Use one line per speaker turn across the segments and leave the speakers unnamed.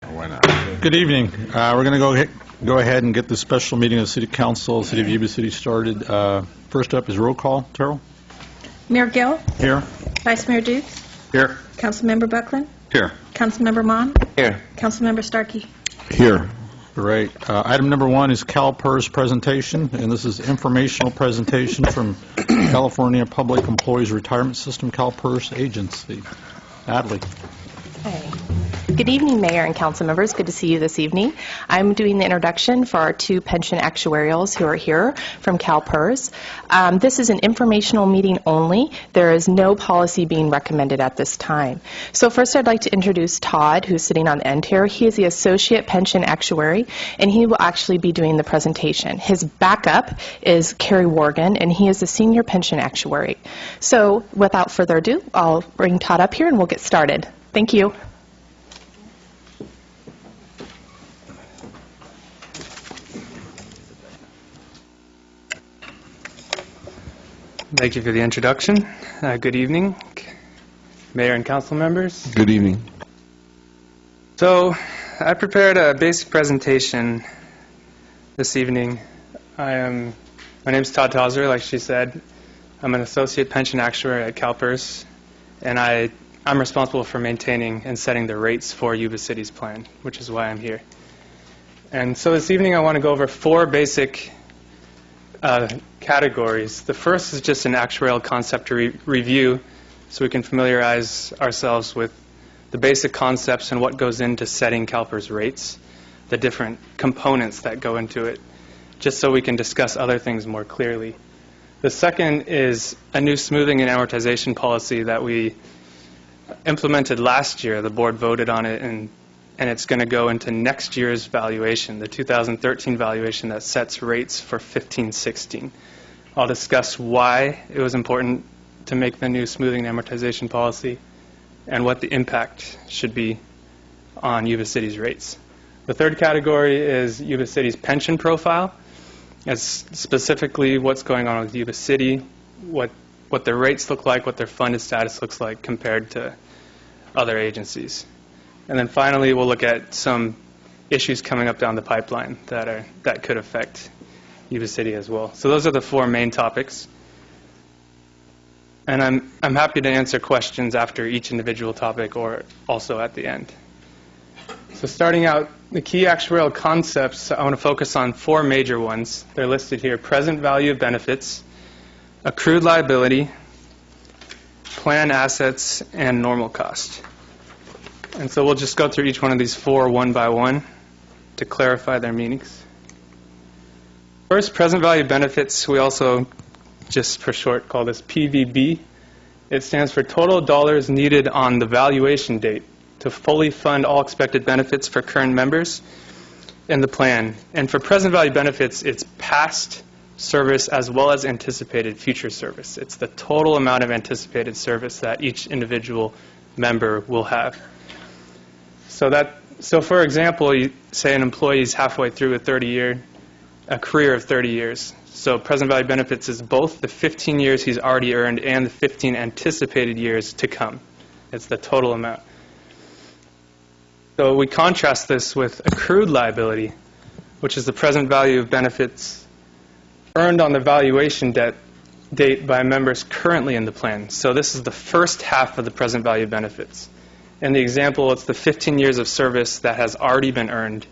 Why not? Good evening. We're going to go ahead and get the special meeting of the City Council, City of Yuba City started. First up is roll call. Terrell?
Mayor Gill?
Here.
Vice Mayor Dukes?
Here.
Councilmember Buckland?
Here.
Councilmember Mon?
Here.
Councilmember Starkey?
Here. Great. Item number 1 is CalPERS presentation, and this is informational presentation from California Public Employees Retirement System CalPERS Agency. Adley.
Hey. Good evening, Mayor and Council members. Good to see you this evening. I'm doing the introduction for our 2 pension actuarials who are here from CalPERS. This is an informational meeting only. There is no policy being recommended at this time. So first I'd like to introduce Todd, who's sitting on the end here. He is the Associate Pension Actuary, and he will actually be doing the presentation. His backup is Kerry Worgan, and he is the Senior Pension Actuary. So without further ado, I'll bring Todd up here and we'll get started. Thank you.
Thank you for the introduction. Good evening, Mayor and Council members.
Good evening.
So, I prepared a basic presentation this evening. My name is Todd Tauser, like she said. I'm an Associate Pension Actuary at CalPERS, and I'm responsible for maintaining and setting the rates for Yuba City's plan, which is why I'm here. And so this evening I want to go over 4 basic categories. The first is just an actuarial concept review, so we can familiarize ourselves with the basic concepts and what goes into setting CalPERS rates, the different components that go into it, just so we can discuss other things more clearly. The second is a new smoothing and amortization policy that we implemented last year. The board voted on it, and it's going to go into next year's valuation, the 2013 valuation that sets rates for 15-16. I'll discuss why it was important to make the new smoothing and amortization policy and what the impact should be on Yuba City's rates. The third category is Yuba City's pension profile. It's specifically what's going on with Yuba City, what their rates look like, what their funded status looks like compared to other agencies. And then finally, we'll look at some issues coming up down the pipeline that could affect Yuba City as well. So those are the 4 main topics. And I'm happy to answer questions after each individual topic or also at the end. So starting out, the key actuarial concepts, I want to focus on 4 major ones. They're listed here: present value of benefits, accrued liability, plan assets, and normal cost. And so we'll just go through each one of these 4 one by one to clarify their meanings. First, present value benefits, we also, just for short, call this PVB. It stands for total dollars needed on the valuation date to fully fund all expected benefits for current members in the plan. And for present value benefits, it's past service as well as anticipated future service. It's the total amount of anticipated service that each individual member will have. So for example, you say an employee is halfway through a career of 30 years. So present value benefits is both the 15 years he's already earned and the 15 anticipated years to come. It's the total amount. So we contrast this with accrued liability, which is the present value of benefits earned on the valuation date by members currently in the plan. So this is the first half of the present value benefits. In the example, it's the 15 years of service that has already been earned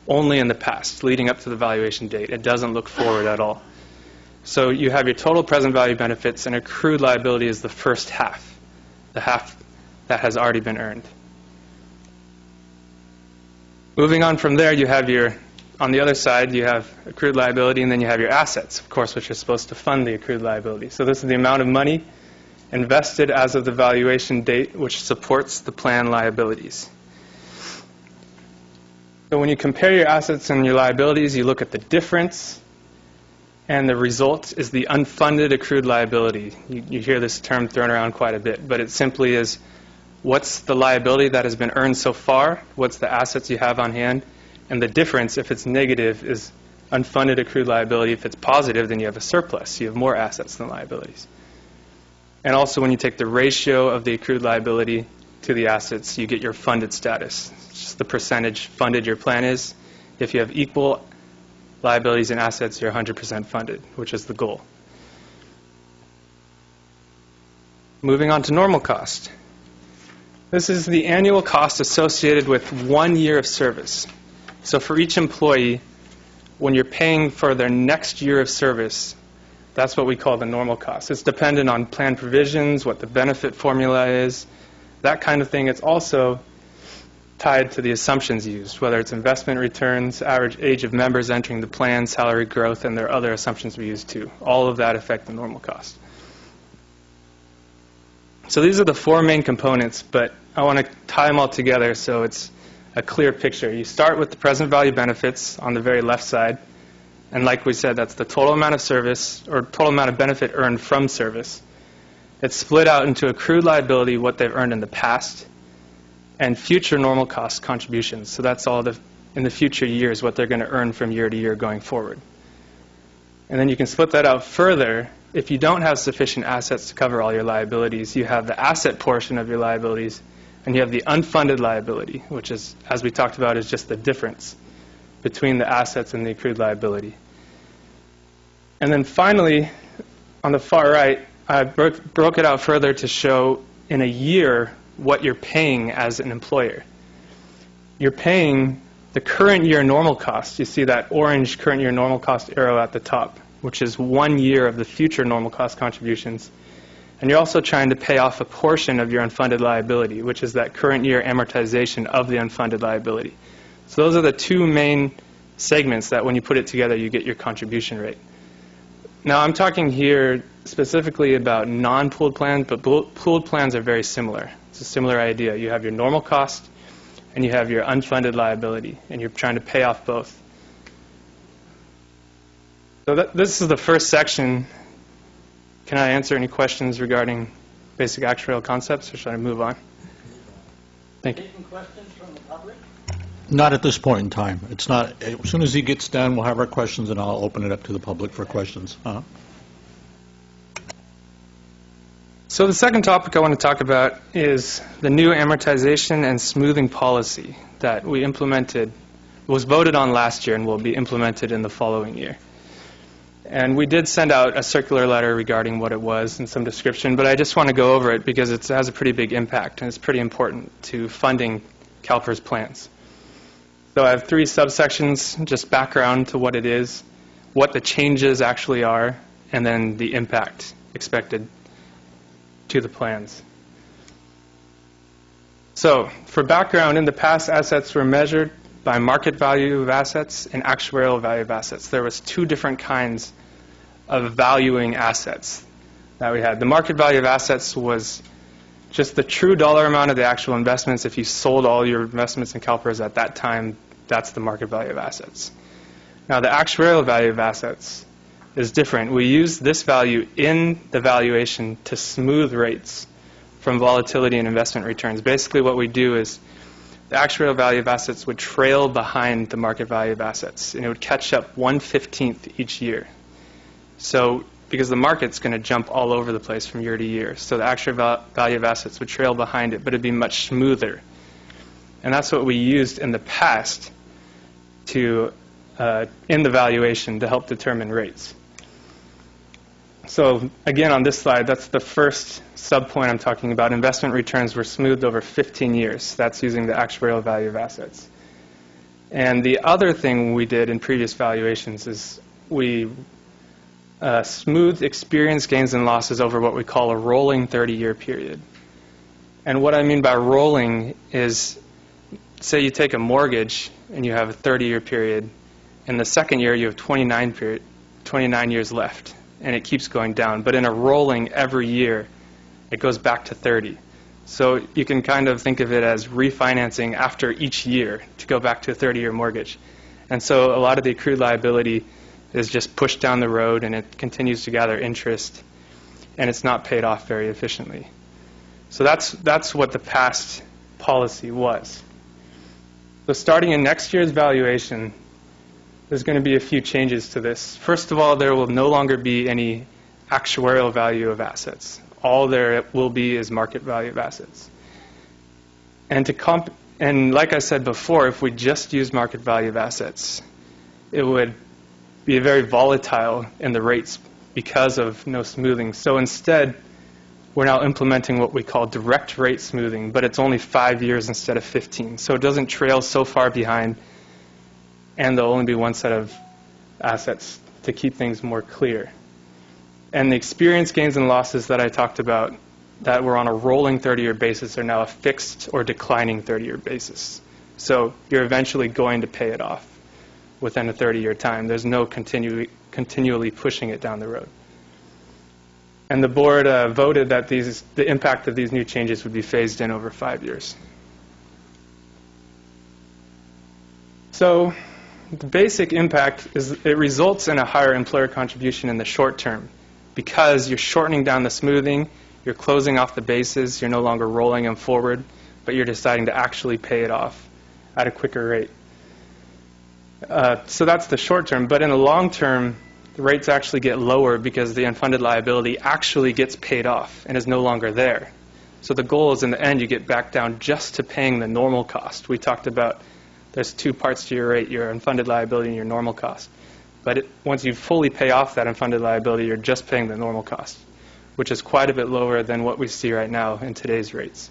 only in the past, leading up to the valuation date. It doesn't look forward at all. So you have your total present value benefits, and accrued liability is the first half, the half that has already been earned. Moving on from there, you have on the other side, you have accrued liability, and then you have your assets, of course, which are supposed to fund the accrued liability. So this is the amount of money invested as of the valuation date, which supports the plan liabilities. So when you compare your assets and your liabilities, you look at the difference, and the result is the unfunded accrued liability. You hear this term thrown around quite a bit, but it simply is what's the liability that has been earned so far, what's the assets you have on hand, and the difference, if it's negative, is unfunded accrued liability. If it's positive, then you have a surplus. You have more assets than liabilities. And also when you take the ratio of the accrued liability to the assets, you get your funded status. It's just the percentage funded your plan is. If you have equal liabilities and assets, you're 100% funded, which is the goal. Moving on to normal cost. This is the annual cost associated with 1 year of service. So for each employee, when you're paying for their next year of service, that's what we call the normal cost. It's dependent on plan provisions, what the benefit formula is, that kind of thing. It's also tied to the assumptions used, whether it's investment returns, average age of members entering the plan, salary growth, and there are other assumptions we use too. All of that affect the normal cost. So these are the four main components, but I want to tie them all together so it's a clear picture. You start with the present value benefits on the very left side, and like we said, that's the total amount of service or total amount of benefit earned from service. It's split out into accrued liability, what they've earned in the past, and future normal cost contributions. So that's all in the future years, what they're going to earn from year to year going forward. And then you can split that out further. If you don't have sufficient assets to cover all your liabilities, you have the asset portion of your liabilities, and you have the unfunded liability, which is, as we talked about, is just the difference between the assets and the accrued liability. And then finally, on the far right, I broke it out further to show in a year what you're paying as an employer. You're paying the current year normal cost. You see that orange current year normal cost arrow at the top, which is 1 year of the future normal cost contributions. And you're also trying to pay off a portion of your unfunded liability, which is that current year amortization of the unfunded liability. So those are the two main segments that when you put it together, you get your contribution rate. Now I'm talking here specifically about non-pooled plans, but pooled plans are very similar. It's a similar idea. You have your normal cost and you have your unfunded liability, and you're trying to pay off both. So this is the first section. Can I answer any questions regarding basic actuarial concepts, or should I move on? Thank you.
Taking questions from the public?
Not at this point in time. It's not. As soon as he gets done, we'll have our questions, and I'll open it up to the public for questions.
So the second topic I want to talk about is the new amortization and smoothing policy that we implemented, was voted on last year and will be implemented in the following year. And we did send out a circular letter regarding what it was and some description, but I just want to go over it because it has a pretty big impact and it's pretty important to funding CalPERS plans. So I have 3 subsections, just background to what it is, what the changes actually are, and then the impact expected to the plans. So for background, in the past, assets were measured by market value of assets and actuarial value of assets. There was 2 different kinds of valuing assets that we had. The market value of assets was just the true dollar amount of the actual investments. If you sold all your investments in CalPERS at that time, that's the market value of assets. Now the actuarial value of assets is different. We use this value in the valuation to smooth rates from volatility and investment returns. Basically what we do is the actuarial value of assets would trail behind the market value of assets, and it would catch up 1/15 each year. So because the market's going to jump all over the place from year to year, so the actuarial value of assets would trail behind it, but it'd be much smoother. And that's what we used in the past to in the valuation to help determine rates. So again, on this slide, that's the first sub-point I'm talking about. Investment returns were smoothed over 15 years. That's using the actuarial value of assets. And the other thing we did in previous valuations is we smoothed experience gains and losses over what we call a rolling 30-year period. And what I mean by rolling is, say you take a mortgage and you have a 30-year period. In the second year, you have 29 years left, and it keeps going down. But in a rolling every year, it goes back to 30. So you can kind of think of it as refinancing after each year to go back to a 30-year mortgage. And so a lot of the accrued liability is just pushed down the road, and it continues to gather interest, and it's not paid off very efficiently. So that's what the past policy was. So starting in next year's valuation, there's going to be a few changes to this. First of all, there will no longer be any actuarial value of assets. All there will be is market value of assets. And like I said before, if we just use market value of assets, it would be very volatile in the rates because of no smoothing. So instead, we're now implementing what we call direct rate smoothing, but it's only 5 years instead of 15. So it doesn't trail so far behind, and there'll only be one set of assets to keep things more clear. And the experience gains and losses that I talked about that were on a rolling 30-year basis are now a fixed or declining 30-year basis. So you're eventually going to pay it off within a 30-year time. There's no continually pushing it down the road. And the board voted that the impact of these new changes would be phased in over 5 years. So the basic impact is it results in a higher employer contribution in the short term because you're shortening down the smoothing, you're closing off the bases, you're no longer rolling them forward, but you're deciding to actually pay it off at a quicker rate. So that's the short term. But in the long term, the rates actually get lower because the unfunded liability actually gets paid off and is no longer there. So the goal is in the end you get back down just to paying the normal cost. We talked about there's two parts to your rate, your unfunded liability and your normal cost. But once you fully pay off that unfunded liability, you're just paying the normal cost, which is quite a bit lower than what we see right now in today's rates.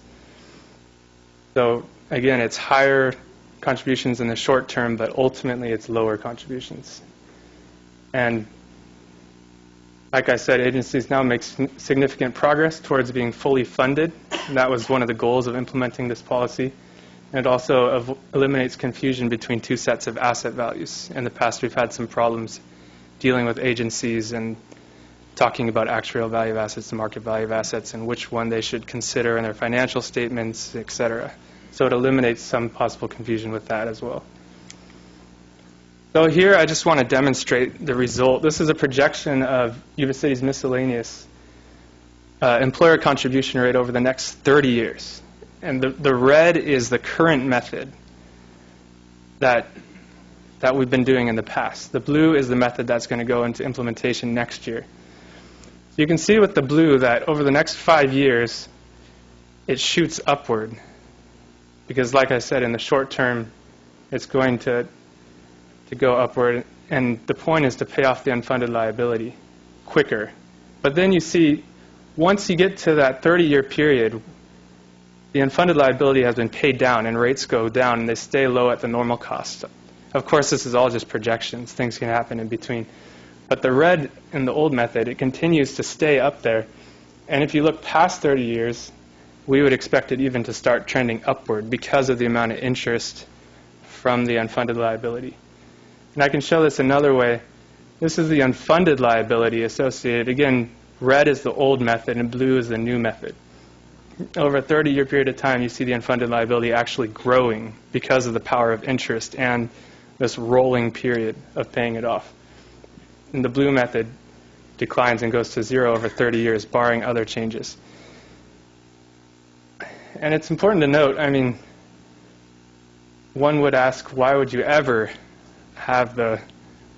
So again, it's higher contributions in the short term, but ultimately it's lower contributions. And like I said, agencies now make significant progress towards being fully funded. And that was one of the goals of implementing this policy. And it also eliminates confusion between two sets of asset values. In the past, we've had some problems dealing with agencies and talking about actuarial value of assets and market value of assets and which one they should consider in their financial statements, et cetera. So it eliminates some possible confusion with that as well. So here I just want to demonstrate the result. This is a projection of Yuba City's miscellaneous employer contribution rate over the next 30 years. And the red is the current method that we've been doing in the past. The blue is the method that's going to go into implementation next year. You can see with the blue that over the next 5 years, it shoots upward. Because like I said, in the short term, it's going to go upward. And the point is to pay off the unfunded liability quicker. But then you see, once you get to that 30-year period, the unfunded liability has been paid down and rates go down and they stay low at the normal cost. Of course, this is all just projections. Things can happen in between. But the red in the old method, it continues to stay up there. And if you look past 30 years, we would expect it even to start trending upward because of the amount of interest from the unfunded liability. And I can show this another way. This is the unfunded liability associated. Again, red is the old method and blue is the new method. Over a 30-year period of time, you see the unfunded liability actually growing because of the power of interest and this rolling period of paying it off. And the blue method declines and goes to zero over 30 years, barring other changes. And it's important to note, I mean, one would ask, why would you ever have the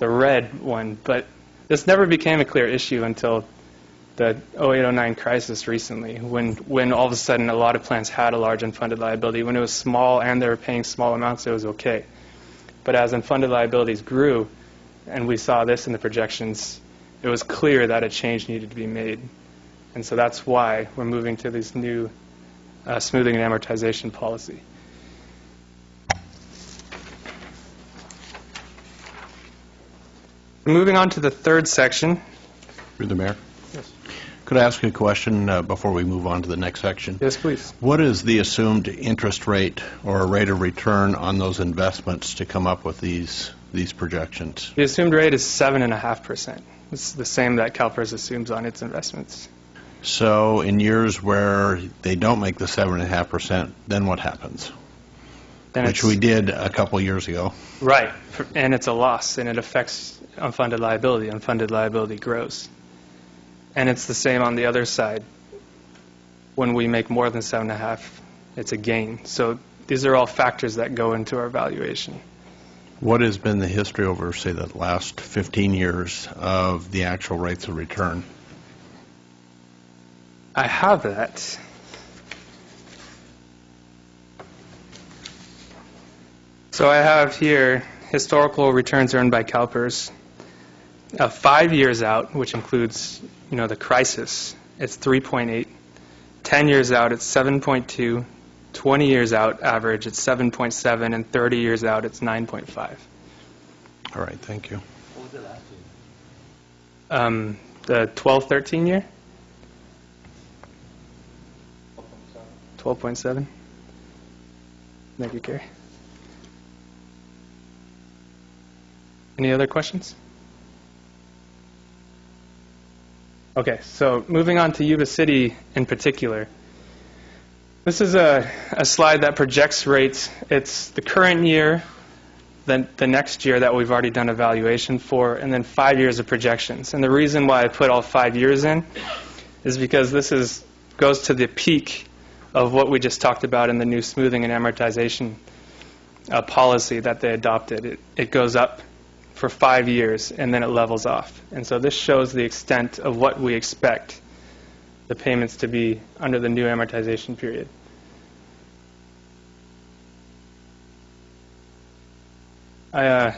red one? But this never became a clear issue until the 08-09 crisis recently, when all of a sudden a lot of plans had a large unfunded liability. When it was small and they were paying small amounts, it was okay. But as unfunded liabilities grew, and we saw this in the projections, it was clear that a change needed to be made. And so that's why we're moving to this new smoothing and amortization policy. Moving on to the third section.
Through the Mayor.
Yes.
Could I ask a question before we move on to the next section?
Yes, please.
What is the assumed interest rate or rate of return on those investments to come up with these projections?
The assumed rate is 7.5%. It's the same that CalPERS assumes on its investments.
So in years where they don't make the 7.5%, then what happens?
Then
Which we did a couple years ago.
Right, and it's a loss, and it affects unfunded liability. Unfunded liability grows. And it's the same on the other side. When we make more than 7.5, it's a gain. So these are all factors that go into our valuation.
What has been the history over, say, the last 15 years of the actual rates of return?
I have that. So I have here historical returns earned by CalPERS. 5 years out, which includes, the crisis, it's 3.8. 10 years out, it's 7.2. 20 years out, average, it's 7.7, and 30 years out, it's 9.5.
All right, thank you.
What was the last year?
The 12-13 year? 12.7. Thank you, Carrie. Any other questions? Okay, so moving on to Yuba City in particular. This is a slide that projects rates. It's the current year, then the next year that we've already done evaluation for, and then 5 years of projections. And the reason why I put all 5 years in is because this goes to the peak of what we just talked about in the new smoothing and amortization policy that they adopted. It goes up for 5 years, and then it levels off. And so this shows the extent of what we expect the payments to be under the new amortization period. I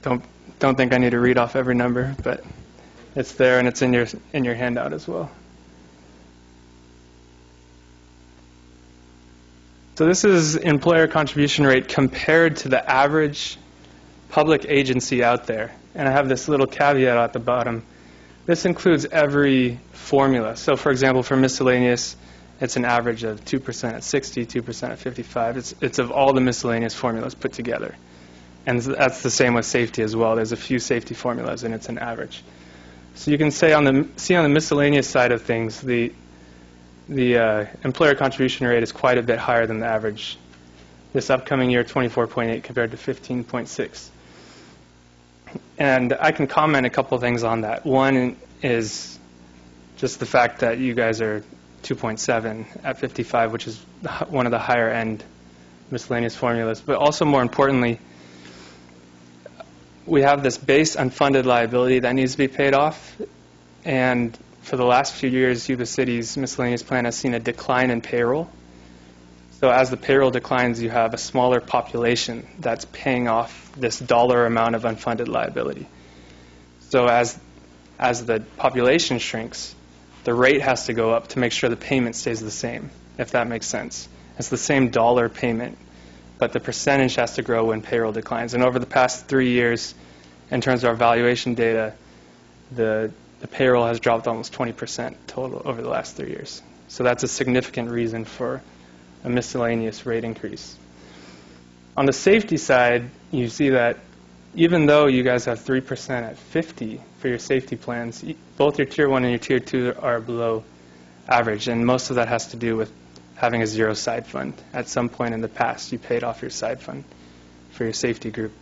don't think I need to read off every number, but it's there and it's in your handout as well. So this is employer contribution rate compared to the average public agency out there. And I have this little caveat at the bottom. This includes every formula. So for example, for miscellaneous, it's an average of 2% at 60, 2% at 55. It's of all the miscellaneous formulas put together. And that's the same with safety as well. There's a few safety formulas, and it's an average. So you can say on the miscellaneous side of things, the employer contribution rate is quite a bit higher than the average. This upcoming year, 24.8 compared to 15.6. And I can comment a couple things on that. One is just the fact that you guys are 2.7 at 55, which is one of the higher end miscellaneous formulas. But also more importantly, we have this base unfunded liability that needs to be paid off. And for the last few years, Yuba City's miscellaneous plan has seen a decline in payroll. So as the payroll declines, you have a smaller population that's paying off this dollar amount of unfunded liability. So as the population shrinks, the rate has to go up to make sure the payment stays the same, if that makes sense. It's the same dollar payment, but the percentage has to grow when payroll declines. And over the past 3 years, in terms of our valuation data, the payroll has dropped almost 20% total over the last 3 years. So that's a significant reason for a miscellaneous rate increase. On the safety side, you see that even though you guys have 3% at 50 for your safety plans, both your Tier 1 and your Tier 2 are below average, and most of that has to do with having a zero side fund. At some point in the past, you paid off your side fund for your safety group,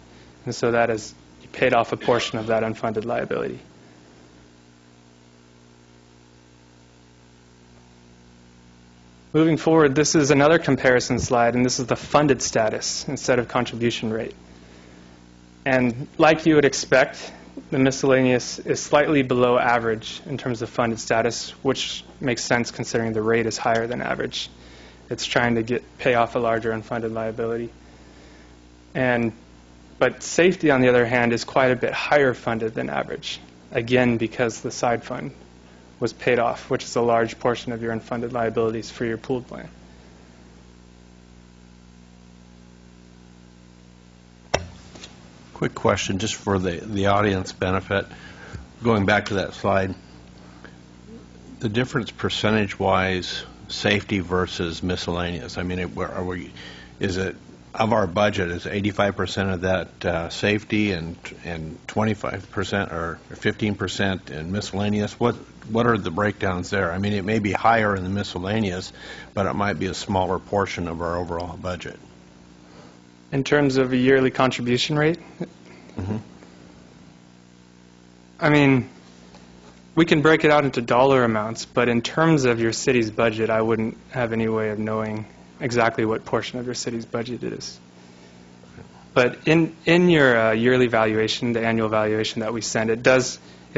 and so that is, you paid off a portion of that unfunded liability. Moving forward, this is another comparison slide, and this is the funded status instead of contribution rate. And like you would expect, the miscellaneous is slightly below average in terms of funded status, which makes sense considering the rate is higher than average. It's trying to pay off a larger unfunded liability. But safety, on the other hand, is quite a bit higher funded than average, again because the side fund was paid off, which is a large portion of your unfunded liabilities for your pooled plan.
Quick question, just for the audience benefit. Going back to that slide, the difference percentage-wise, safety versus miscellaneous. I mean, is it of our budget? Is 85% of that safety and 25% or 15% in miscellaneous? What are the breakdowns there? I mean, it may be higher in the miscellaneous, but it might be a smaller portion of our overall budget.
In terms of a yearly contribution rate?
Mm-hmm.
I mean, we can break it out into dollar amounts, but in terms of your city's budget, I wouldn't have any way of knowing exactly what portion of your city's budget it is. But in your yearly valuation, the annual valuation that we send, it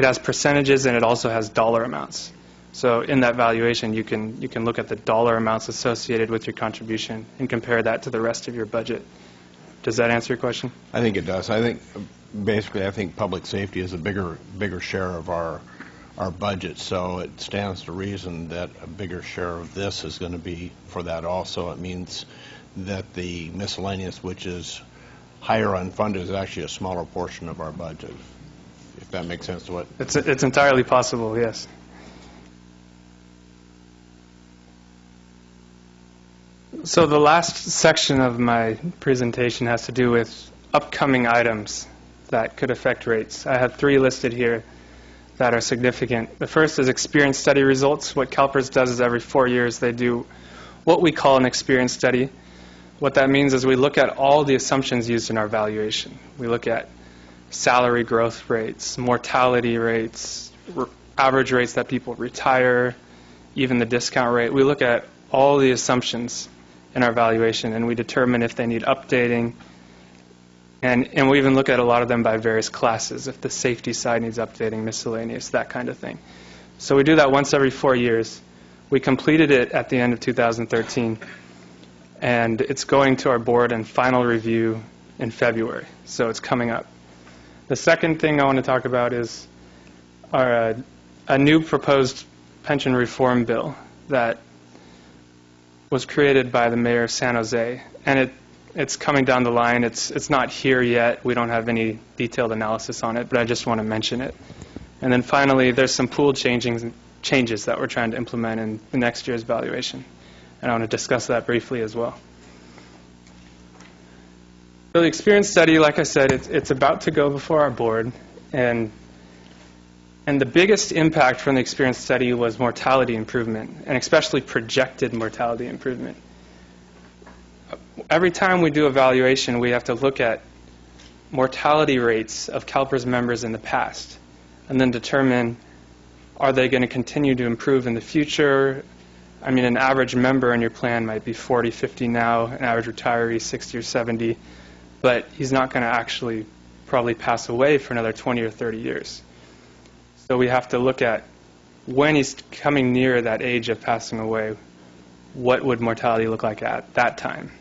has percentages and it also has dollar amounts. So in that valuation, you can look at the dollar amounts associated with your contribution and compare that to the rest of your budget. Does that answer your question?
I think it does. I think, basically, I think public safety is a bigger share of our budget, so it stands to reason that a bigger share of this is going to be for that also. It means that the miscellaneous, which is higher unfunded, is actually a smaller portion of our budget, if that makes sense to what?
It's entirely possible, yes. So the last section of my presentation has to do with upcoming items that could affect rates. I have 3 listed here that are significant. The first is experience study results. What CalPERS does is every 4 years they do what we call an experience study. What that means is we look at all the assumptions used in our valuation. We look at salary growth rates, mortality rates, average rates that people retire, even the discount rate. We look at all the assumptions in our valuation, and we determine if they need updating. And we even look at a lot of them by various classes, if the safety side needs updating, miscellaneous, that kind of thing. So we do that once every 4 years. We completed it at the end of 2013, and it's going to our board and final review in February, so it's coming up. The second thing I want to talk about is a new proposed pension reform bill that was created by the mayor of San Jose, and it's coming down the line. It's not here yet. We don't have any detailed analysis on it, but I just want to mention it. And then finally, there's some pool changes that we're trying to implement in the next year's valuation, and I want to discuss that briefly as well. So the experience study, like I said, it's about to go before our board, and the biggest impact from the experience study was mortality improvement, and especially projected mortality improvement. Every time we do a valuation, we have to look at mortality rates of CalPERS members in the past, and then determine, are they going to continue to improve in the future? I mean, an average member in your plan might be 40, 50 now, an average retiree 60 or 70, but he's not going to actually probably pass away for another 20 or 30 years. So we have to look at when he's coming near that age of passing away, what would mortality look like at that time?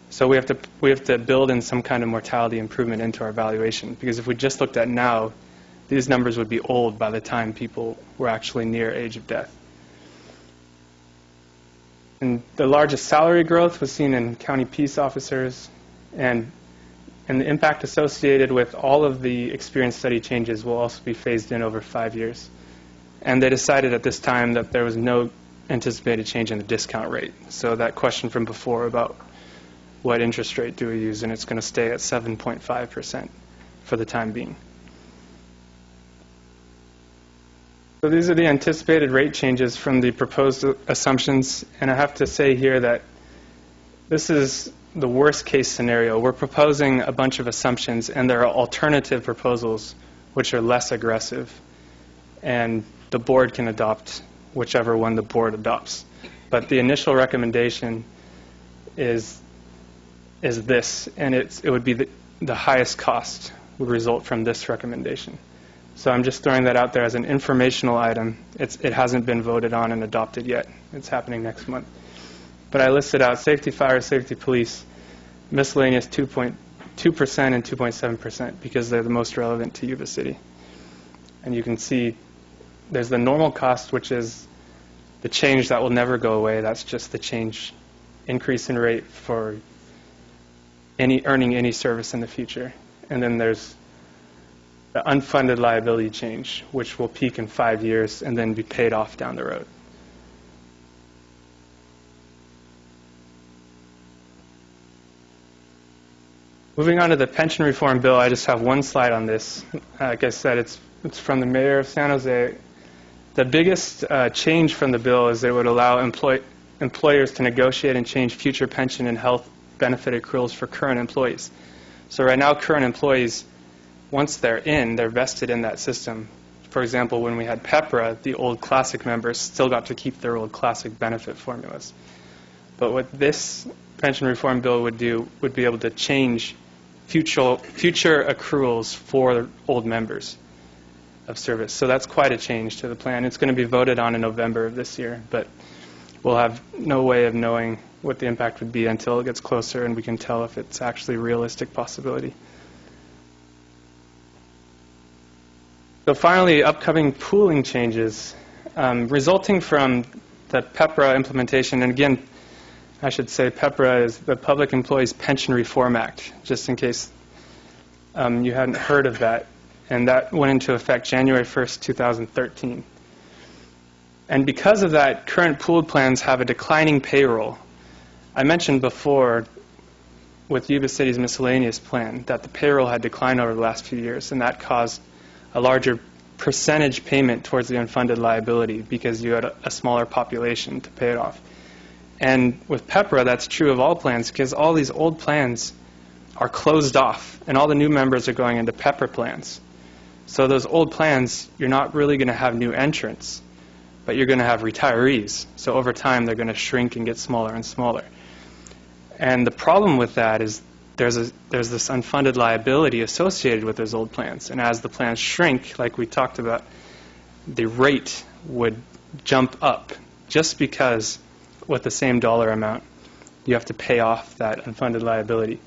So we have to build in some kind of mortality improvement into our valuation, because if we just looked at now, these numbers would be old by the time people were actually near age of death. And the largest salary growth was seen in county peace officers, and the impact associated with all of the experience study changes will also be phased in over 5 years. And they decided at this time that there was no anticipated change in the discount rate. So that question from before about what interest rate do we use, and it's going to stay at 7.5% for the time being. So these are the anticipated rate changes from the proposed assumptions, and I have to say here that this is the worst case scenario. We're proposing a bunch of assumptions, and there are alternative proposals which are less aggressive, and the board can adopt whichever one the board adopts. But the initial recommendation is this, and it would be the highest cost would result from this recommendation. So I'm just throwing that out there as an informational item. It hasn't been voted on and adopted yet. It's happening next month. But I listed out safety, fire, safety, police, miscellaneous 2.2% and 2.7% because they're the most relevant to Yuba City. And you can see there's the normal cost, which is the change that will never go away. That's just the change, increase in rate for earning any service in the future. And then there's the unfunded liability change, which will peak in 5 years and then be paid off down the road. Moving on to the pension reform bill, I just have one slide on this. Like I said, it's from the mayor of San Jose. The biggest change from the bill is that it would allow employers to negotiate and change future pension and health benefit accruals for current employees. So right now, current employees, once they're vested in that system. For example, when we had PEPRA, the old Classic members still got to keep their old Classic benefit formulas. But what this pension reform bill would do would be able to change future accruals for old members. of service. So that's quite a change to the plan. It's going to be voted on in November of this year, but we'll have no way of knowing what the impact would be until it gets closer and we can tell if it's actually a realistic possibility. So finally, upcoming pooling changes resulting from the PEPRA implementation. And again, I should say PEPRA is the Public Employees Pension Reform Act, just in case you hadn't heard of that. And that went into effect January 1st, 2013. And because of that, current pooled plans have a declining payroll. I mentioned before with Yuba City's miscellaneous plan that the payroll had declined over the last few years, and that caused a larger percentage payment towards the unfunded liability because you had a smaller population to pay it off. And with PEPRA, that's true of all plans because all these old plans are closed off, and all the new members are going into PEPRA plans. So those old plans, you're not really going to have new entrants, but you're going to have retirees. So over time, they're going to shrink and get smaller and smaller. And the problem with that is there's this unfunded liability associated with those old plans. And as the plans shrink, like we talked about, the rate would jump up just because with the same dollar amount, you have to pay off that unfunded liability.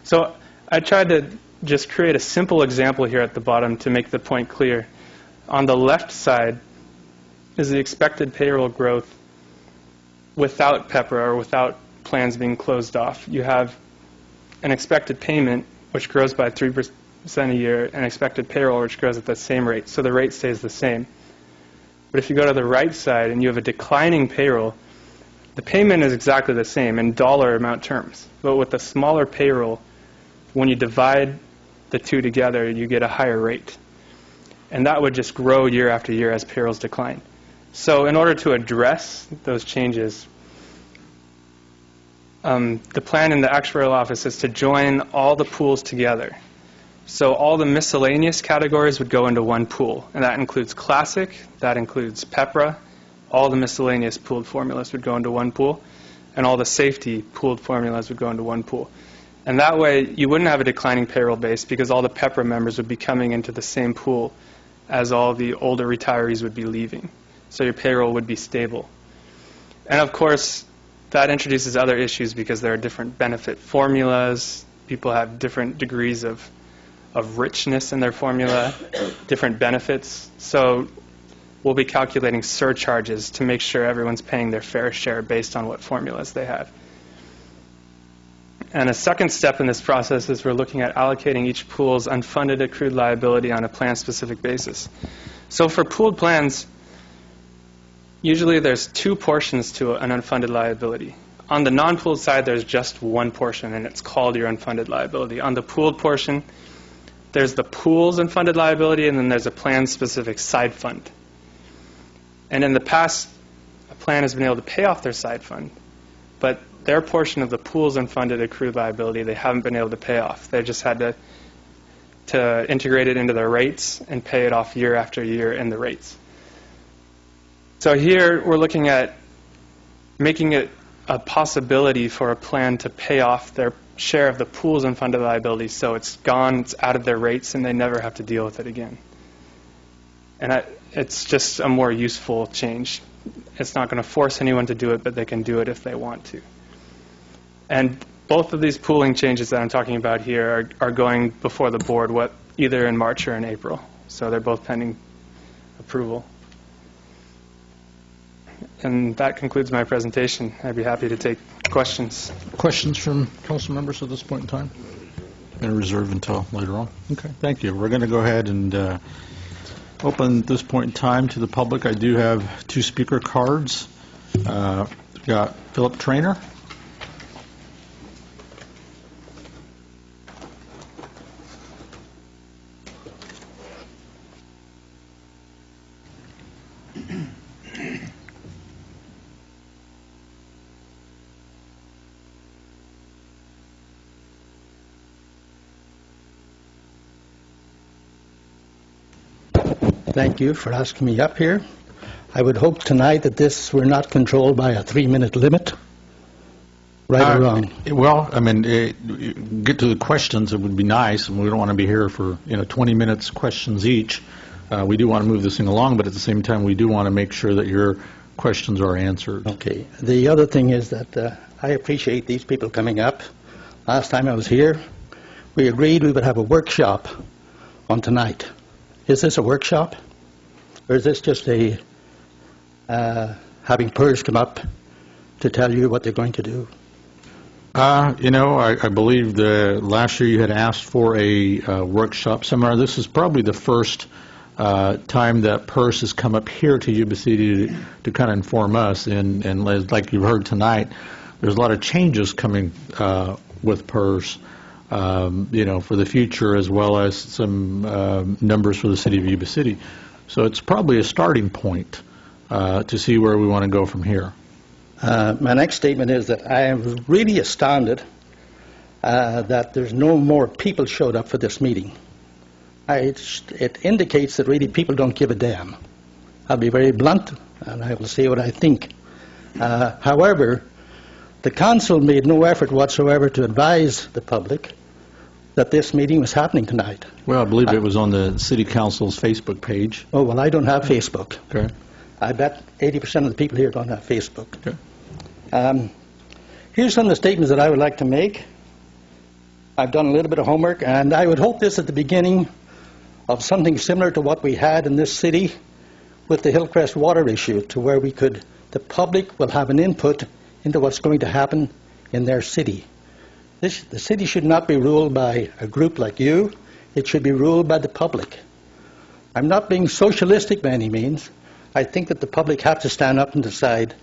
So I tried to just create a simple example here at the bottom to make the point clear. On the left side is the expected payroll growth without PEPRA or without plans being closed off. You have an expected payment, which grows by 3% a year, and expected payroll, which grows at the same rate. So the rate stays the same. But if you go to the right side and you have a declining payroll, the payment is exactly the same in dollar amount terms. But with a smaller payroll, when you divide the two together, you get a higher rate. And that would just grow year after year as payrolls decline. So in order to address those changes, the plan in the actuarial office is to join all the pools together. So all the miscellaneous categories would go into one pool, and that includes Classic, that includes PEPRA, all the miscellaneous pooled formulas would go into one pool, and all the safety pooled formulas would go into one pool. And that way, you wouldn't have a declining payroll base because all the PEPRA members would be coming into the same pool as all the older retirees would be leaving. So your payroll would be stable. And of course, that introduces other issues because there are different benefit formulas. People have different degrees of richness in their formula, different benefits. So we'll be calculating surcharges to make sure everyone's paying their fair share based on what formulas they have. And a second step in this process is we're looking at allocating each pool's unfunded accrued liability on a plan-specific basis. So for pooled plans, usually there's two portions to an unfunded liability. On the non-pooled side, there's just one portion, and it's called your unfunded liability. On the pooled portion, there's the pool's unfunded liability, and then there's a plan-specific side fund. And in the past, a plan has been able to pay off their side fund, but their portion of the pool's unfunded accrued liability, they haven't been able to pay off. They've just had to integrate it into their rates and pay it off year after year in the rates. So here we're looking at making it a possibility for a plan to pay off their share of the pool's unfunded liability so it's gone, it's out of their rates, and they never have to deal with it again. And it's just a more useful change. It's not going to force anyone to do it, but they can do it if they want to. And both of these pooling changes that I'm talking about here are going before the board, either in March or in April. So they're both pending approval. And that concludes my presentation. I'd be happy to take questions.
Questions from council members at this point in time? And reserve until later on. Okay, thank you. We're going to go ahead and open at this point in time to the public. I do have two speaker cards. We've got Philip Trainer.
Thank you for asking me up here. I would hope tonight that we're not controlled by a 3-minute limit. Right or wrong?
Well, I mean, get to the questions. It would be nice, and we don't want to be here for 20 minutes questions each. We do want to move this thing along, but at the same time, we do want to make sure that your questions are answered.
Okay. The other thing is that I appreciate these people coming up. Last time I was here, we agreed we would have a workshop on tonight. Is this a workshop? Or is this just a having PERS come up to tell you what they're going to do?
I believe last year you had asked for a workshop seminar. This is probably the first time that PERS has come up here to Yuba City to kind of inform us. And like you've heard tonight, there's a lot of changes coming with PERS, for the future, as well as some numbers for the city of Yuba City. So it's probably a starting point to see where we want to go from here.
My next statement is that I am really astounded that there's no more people showed up for this meeting. It indicates that really people don't give a damn. I'll be very blunt, and I will say what I think. However, the council made no effort whatsoever to advise the public that this meeting was happening tonight.
Well, I believe it was on the city council's Facebook page.
Oh, well, I don't have Facebook.
Okay.
I bet 80% of the people here don't have Facebook.
Okay.
Here's some of the statements that I would like to make. I've done a little bit of homework, and I would hope this is the beginning of something similar to what we had in this city with the Hillcrest water issue, to where the public will have an input into what's going to happen in their city. The city should not be ruled by a group like you. It should be ruled by the public. I'm not being socialistic by any means. I think that the public have to stand up and decide,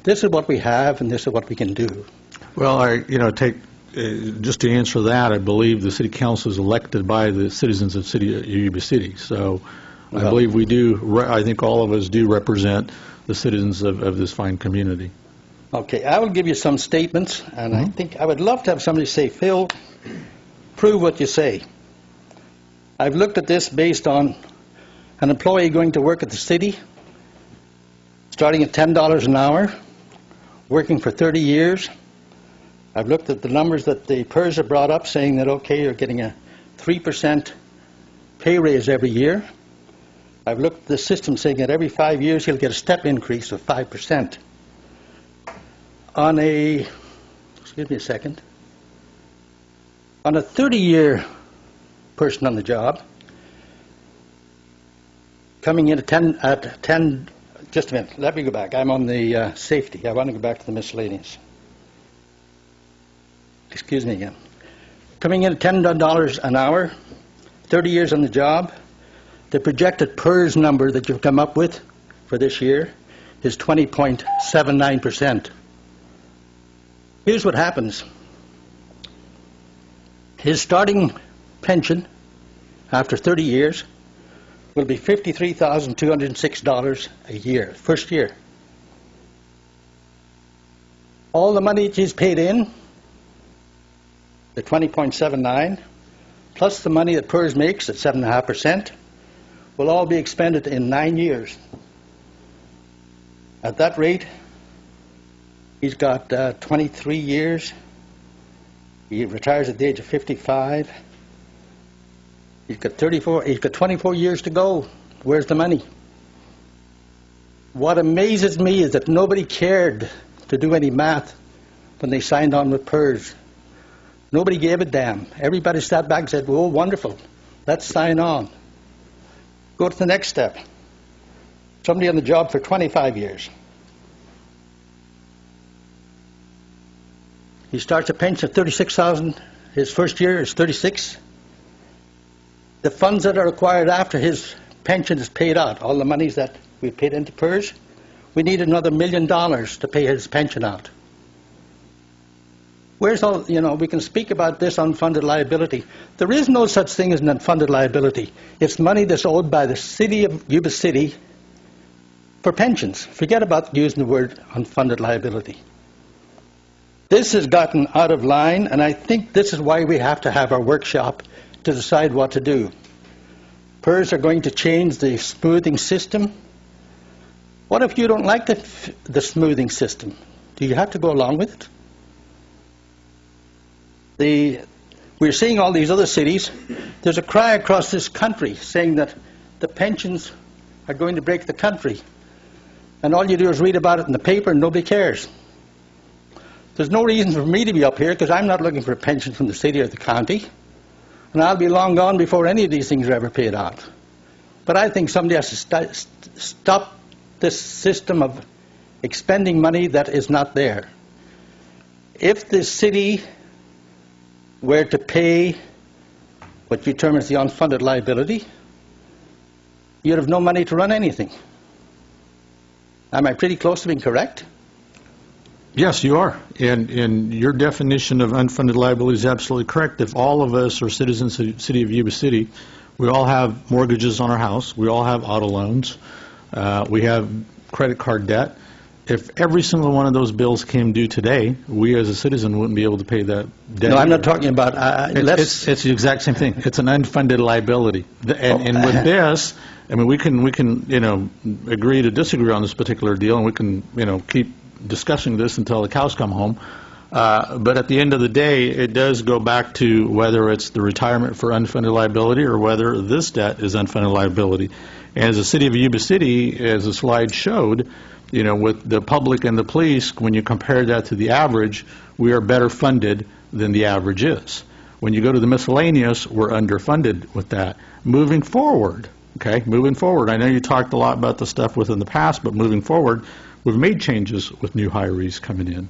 this is what we have and this is what we can do.
Well, just to answer that, I believe the city council is elected by the citizens of Yuba City. So I believe we do, I think all of us do represent the citizens of this fine community.
Okay, I will give you some statements, and I think I would love to have somebody say, Phil, prove what you say. I've looked at this based on an employee going to work at the city, starting at $10 an hour, working for 30 years. I've looked at the numbers that the PERS have brought up, saying that, okay, you're getting a 3% pay raise every year. I've looked at the system saying that every 5 years he'll get a step increase of 5%. On a 30-year person on the job, coming in at 10, just a minute, let me go back. I'm on the safety. I want to go back to the miscellaneous. Excuse me again. Coming in at $10 an hour, 30 years on the job, the projected PERS number that you've come up with for this year is 20.79%. Here's what happens. His starting pension after 30 years will be $53,206 a year, first year. All the money that he's paid in, the 20.79, plus the money that PERS makes at 7.5%, will all be expended in 9 years. At that rate, he's got 23 years. He retires at the age of 55. He's got 24 years to go. Where's the money? What amazes me is that nobody cared to do any math when they signed on with PERS. Nobody gave a damn. Everybody sat back and said, oh, wonderful, let's sign on. Go to the next step. Somebody on the job for 25 years. He starts a pension of $36,000. His first year is $36,000. The funds that are required after his pension is paid out, all the monies that we paid into PERS, we need another $1 million to pay his pension out. Where's all, we can speak about this unfunded liability. There is no such thing as an unfunded liability. It's money that's owed by the city of Yuba City for pensions. Forget about using the word unfunded liability. This has gotten out of line, and I think this is why we have to have our workshop to decide what to do. PERS are going to change the smoothing system. What if you don't like the smoothing system? Do you have to go along with it? We're seeing all these other cities. There's a cry across this country saying that the pensions are going to break the country. And all you do is read about it in the paper and nobody cares. There's no reason for me to be up here because I'm not looking for a pension from the city or the county. And I'll be long gone before any of these things are ever paid out. But I think somebody has to stop this system of expending money that is not there. If the city were to pay what you term as the unfunded liability, you'd have no money to run anything. Am I pretty close to being correct?
Yes, you are. And your definition of unfunded liability is absolutely correct. If all of us are citizens of the city of Yuba City, we all have mortgages on our house, we all have auto loans, we have credit card debt. If every single one of those bills came due today, we as a citizen wouldn't be able to pay that debt.
No, I'm
either.
not talking about...
It's the exact same thing. It's an unfunded liability. And with this, I mean, we can agree to disagree on this particular deal, and we can, keep discussing this until the cows come home. But at the end of the day, it does go back to whether it's the retirement for unfunded liability or whether this debt is unfunded liability. And as the city of Yuba City, as the slide showed, with the public and the police, when you compare that to the average, we are better funded than the average is. When you go to the miscellaneous, we're underfunded with that. Moving forward, I know you talked a lot about the stuff within the past, but moving forward, we've made changes with new hirees coming in.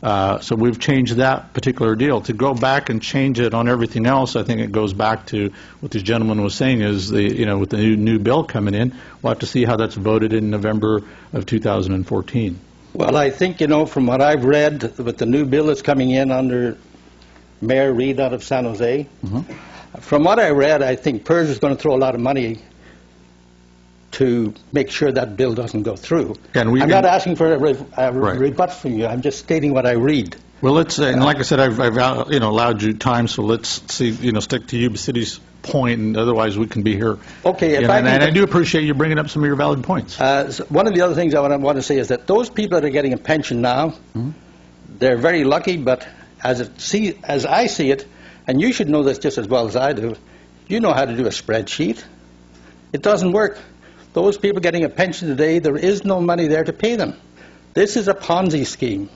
So we've changed that particular deal. To go back and change it on everything else, I think it goes back to what this gentleman was saying is, with the new bill coming in, we'll have to see how that's voted in November of 2014.
Well, I think, from what I've read, with the new bill that's coming in under Mayor Reed out of San Jose, from what I read, I think PERS is going to throw a lot of money to make sure that bill doesn't go through. I'm not asking for a rebut from you. I'm just stating what I read.
Well, let's and like I said, I've allowed you time, so let's see, stick to Yuba City's point, and otherwise we can be here.
Okay.
And I do appreciate you bringing up some of your valid points.
So one of the other things I want to say is that those people that are getting a pension now, they're very lucky, but as I see it, and you should know this just as well as I do, you know how to do a spreadsheet. It doesn't work. Those people getting a pension today, there is no money there to pay them. This is a Ponzi scheme.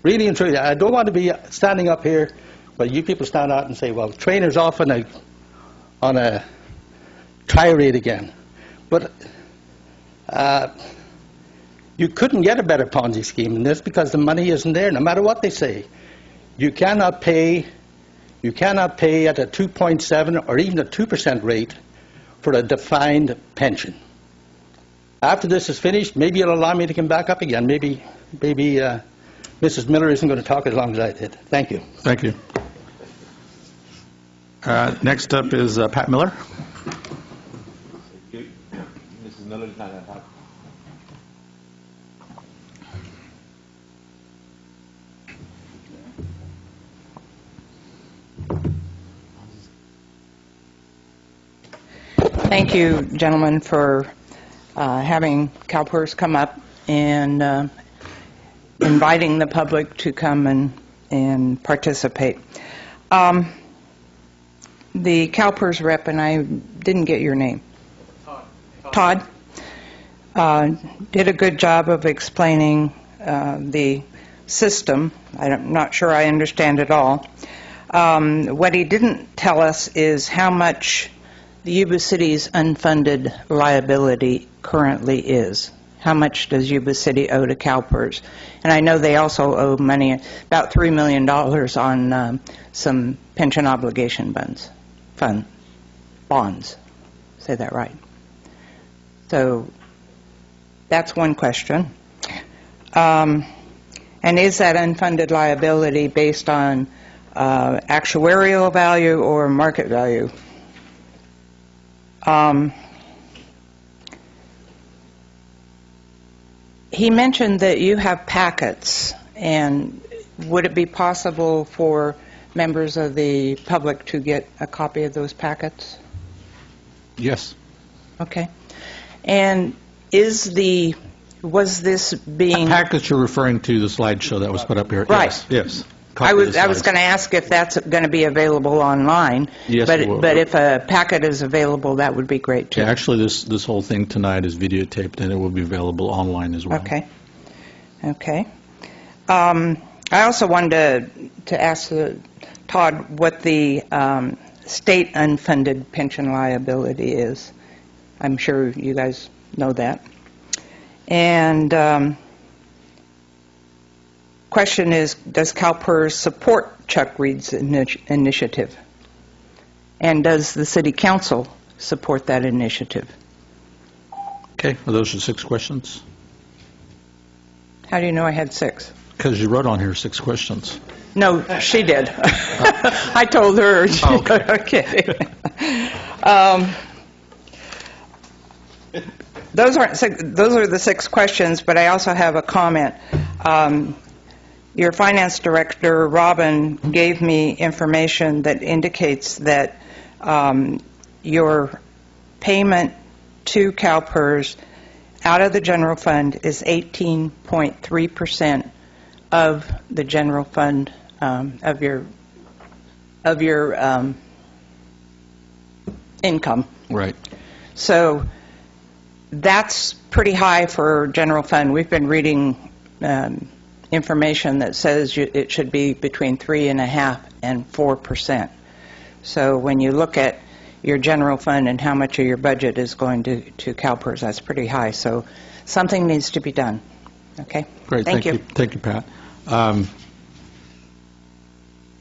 Really and truly, I don't want to be standing up here where you people stand out and say, well, trainer's off on a tirade again. But you couldn't get a better Ponzi scheme than this because the money isn't there, no matter what they say. You cannot pay at a 2.7 or even a 2% rate for a defined pension. After this is finished, maybe it'll allow me to come back up again. Maybe Mrs. Miller isn't going to talk as long as I did. Thank you.
Thank you. Next up is Pat Miller.
Mrs. Miller is not going to talk.
Thank you, gentlemen, for having CalPERS come up and inviting the public to come and participate. The CalPERS rep, and I didn't get your name. Todd. Did a good job of explaining the system. I'm not sure I understand it all. What he didn't tell us is how much the Yuba City's unfunded liability currently is. How much does Yuba City owe to CalPERS? And I know they also owe money, about $3 million on some pension obligation bonds. Say that right. So that's one question. And is that unfunded liability based on actuarial value or market value? He mentioned that you have packets, and would it be possible for members of the public to get a copy of those packets?
Yes.
Okay. And was this being...
Packets you're referring to, the slideshow that was put up here?
Right.
Yes. copy
I
of
was
the slides.
going to ask if that's going to be available online.
Yes, it will.
But if a packet is available, that would be great, too.
Yeah, actually, this whole thing tonight is videotaped, and it will be available online as well.
Okay. Okay. I also wanted to ask Todd what the state unfunded pension liability is. I'm sure you guys know that. And question is, does CalPERS support Chuck Reed's initiative? And does the City Council support that initiative?
Okay, well, those are 6 questions.
How do you know I had 6?
Because you wrote on here 6 questions.
No, she did. I told her. Okay. Those are the 6 questions, but I also have a comment. Your finance director, Robin, gave me information that indicates that your payment to CalPERS out of the general fund is 18.3% of the general fund of your income.
Right.
So that's pretty high for general fund. We've been reading information that says it should be between 3.5% and 4%. So when you look at your general fund and how much of your budget is going to CalPERS, that's pretty high. So something needs to be done. Okay?
Great.
Thank you.
Thank you, Pat.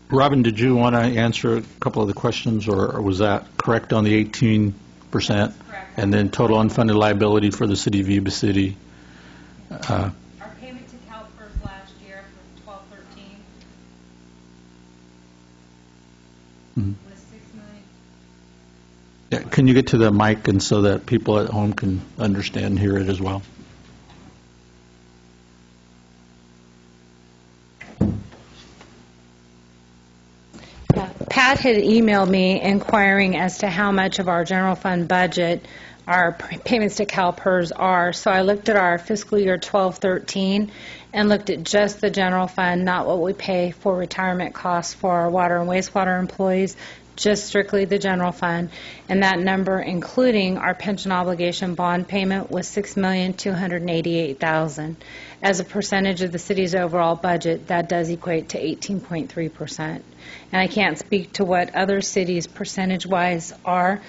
Robin, did you want to answer a couple of the questions, or was that correct on the 18%? Correct. And then total unfunded liability for the city of Yuba City?
Our payment to CalPERS last year for 12-13 was $6 million.
Yeah, can you get to the mic and so that people at home can understand and hear it as well?
Pat had emailed me inquiring as to how much of our general fund budget our payments to CalPERS are. So I looked at our fiscal year 12-13 and looked at just the general fund, not what we pay for retirement costs for our water and wastewater employees, just strictly the general fund. And that number, including our pension obligation bond payment, was $6,288,000. As a percentage of the city's overall budget, that does equate to 18.3%. And I can't speak to what other cities percentage-wise are,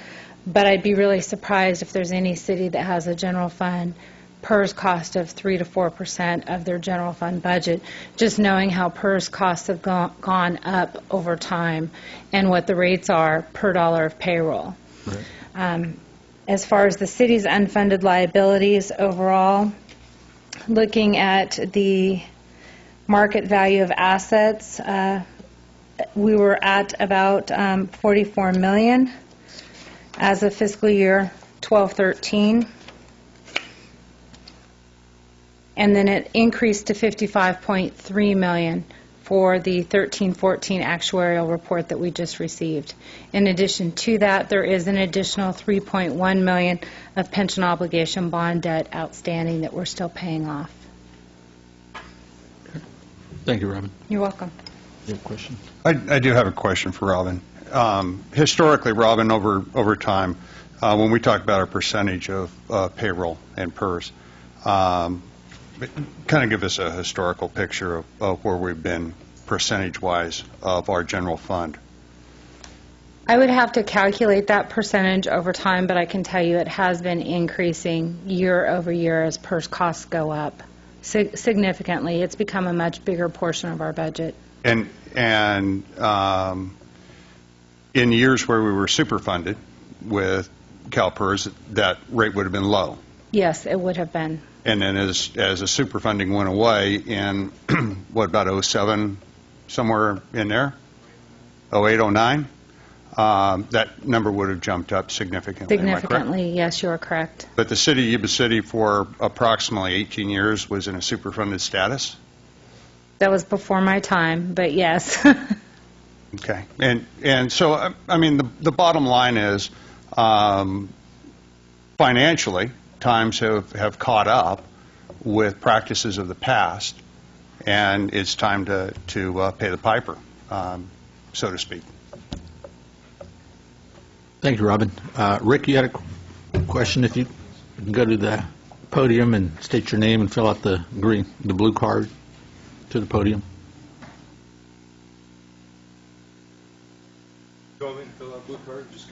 but I'd be really surprised if there's any city that has a general fund PERS cost of 3 to 4% of their general fund budget, just knowing how PERS costs have gone up over time and what the rates are per dollar of payroll. Right. As far as the city's unfunded liabilities overall, looking at the market value of assets, we were at about $44 million as of fiscal year 12-13. And then it increased to $55.3 million for the 13-14 actuarial report that we just received. In addition to that, there is an additional $3.1 million of pension obligation bond debt outstanding that we're still paying off.
Thank you, Robin.
You're welcome.
You have a question?
I do have a question for Robin. Historically, Robin, over time, when we talk about our percentage of payroll and PERS, kind of give us a historical picture of where we've been percentage-wise of our general fund.
I would have to calculate that percentage over time, but I can tell you it has been increasing year over year as PERS costs go up significantly. It's become a much bigger portion of our budget.
And in years where we were superfunded with CalPERS, that rate would have been low.
Yes, it would have been.
And then as the superfunding went away in, what, about 07, somewhere in there, 08, 09, that number would have jumped up significantly.
Significantly, yes, you are correct.
But the city of Yuba City for approximately 18 years was in a superfunded status?
That was before my time, but yes.
Okay. And so, I mean, the bottom line is, financially, times have caught up with practices of the past, and it's time to pay the piper, so to speak.
Thank you, Robin. Rick, you had a question? If you can go to the podium and state your name and fill out the blue card to the podium.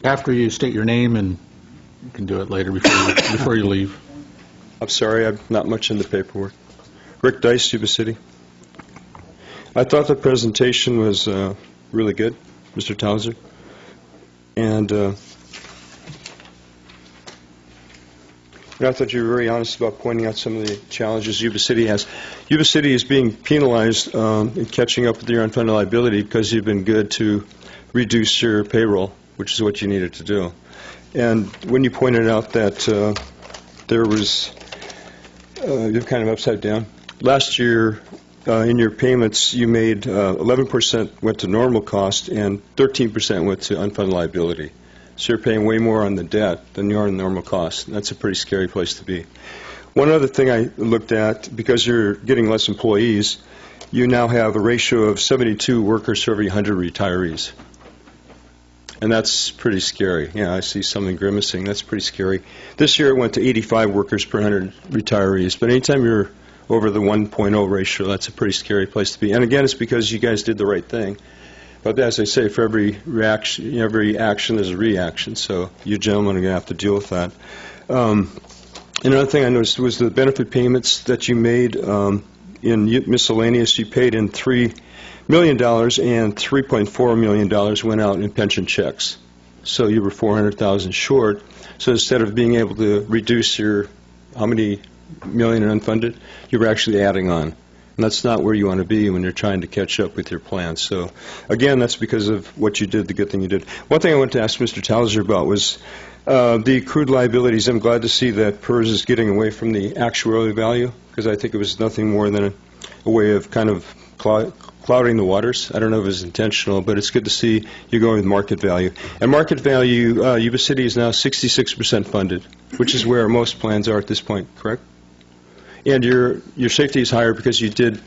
After you state your name, and you can do it later before you leave.
I'm sorry, I'm not much into paperwork. Rick Dice, Yuba City. I thought the presentation was really good, Mr. Towser. And I thought you were very honest about pointing out some of the challenges Yuba City has. Yuba City is being penalized in catching up with your unfunded liability because you've been good to reduce your payroll, which is what you needed to do. And when you pointed out that there was, you're kind of upside down. Last year, in your payments, you made 11% went to normal cost and 13% went to unfunded liability. So you're paying way more on the debt than you are on normal cost. That's a pretty scary place to be. One other thing I looked at, because you're getting less employees, you now have a ratio of 72 workers for every 100 retirees. And that's pretty scary. Yeah, I see something grimacing. That's pretty scary. This year it went to 85 workers per 100 retirees. But anytime you're over the 1.0 ratio, that's a pretty scary place to be. And again, it's because you guys did the right thing. But as I say, for every reaction, every action is a reaction. So you gentlemen are going to have to deal with that. Another thing I noticed was the benefit payments that you made in miscellaneous. You paid in $3 million, and $3.4 million went out in pension checks. So you were $400,000 short. So instead of being able to reduce your how many million in unfunded, you were actually adding on. And that's not where you want to be when you're trying to catch up with your plans. So, again, that's because of what you did, the good thing you did. One thing I wanted to ask Mr. Towser about was the accrued liabilities. I'm glad to see that PERS is getting away from the actuarial value, because I think it was nothing more than a way of kind of clouding the waters. I don't know if it was intentional, but it's good to see you going with market value. And market value, Yuba City is now 66% funded, which is where most plans are at this point, correct? And your safety is higher because you did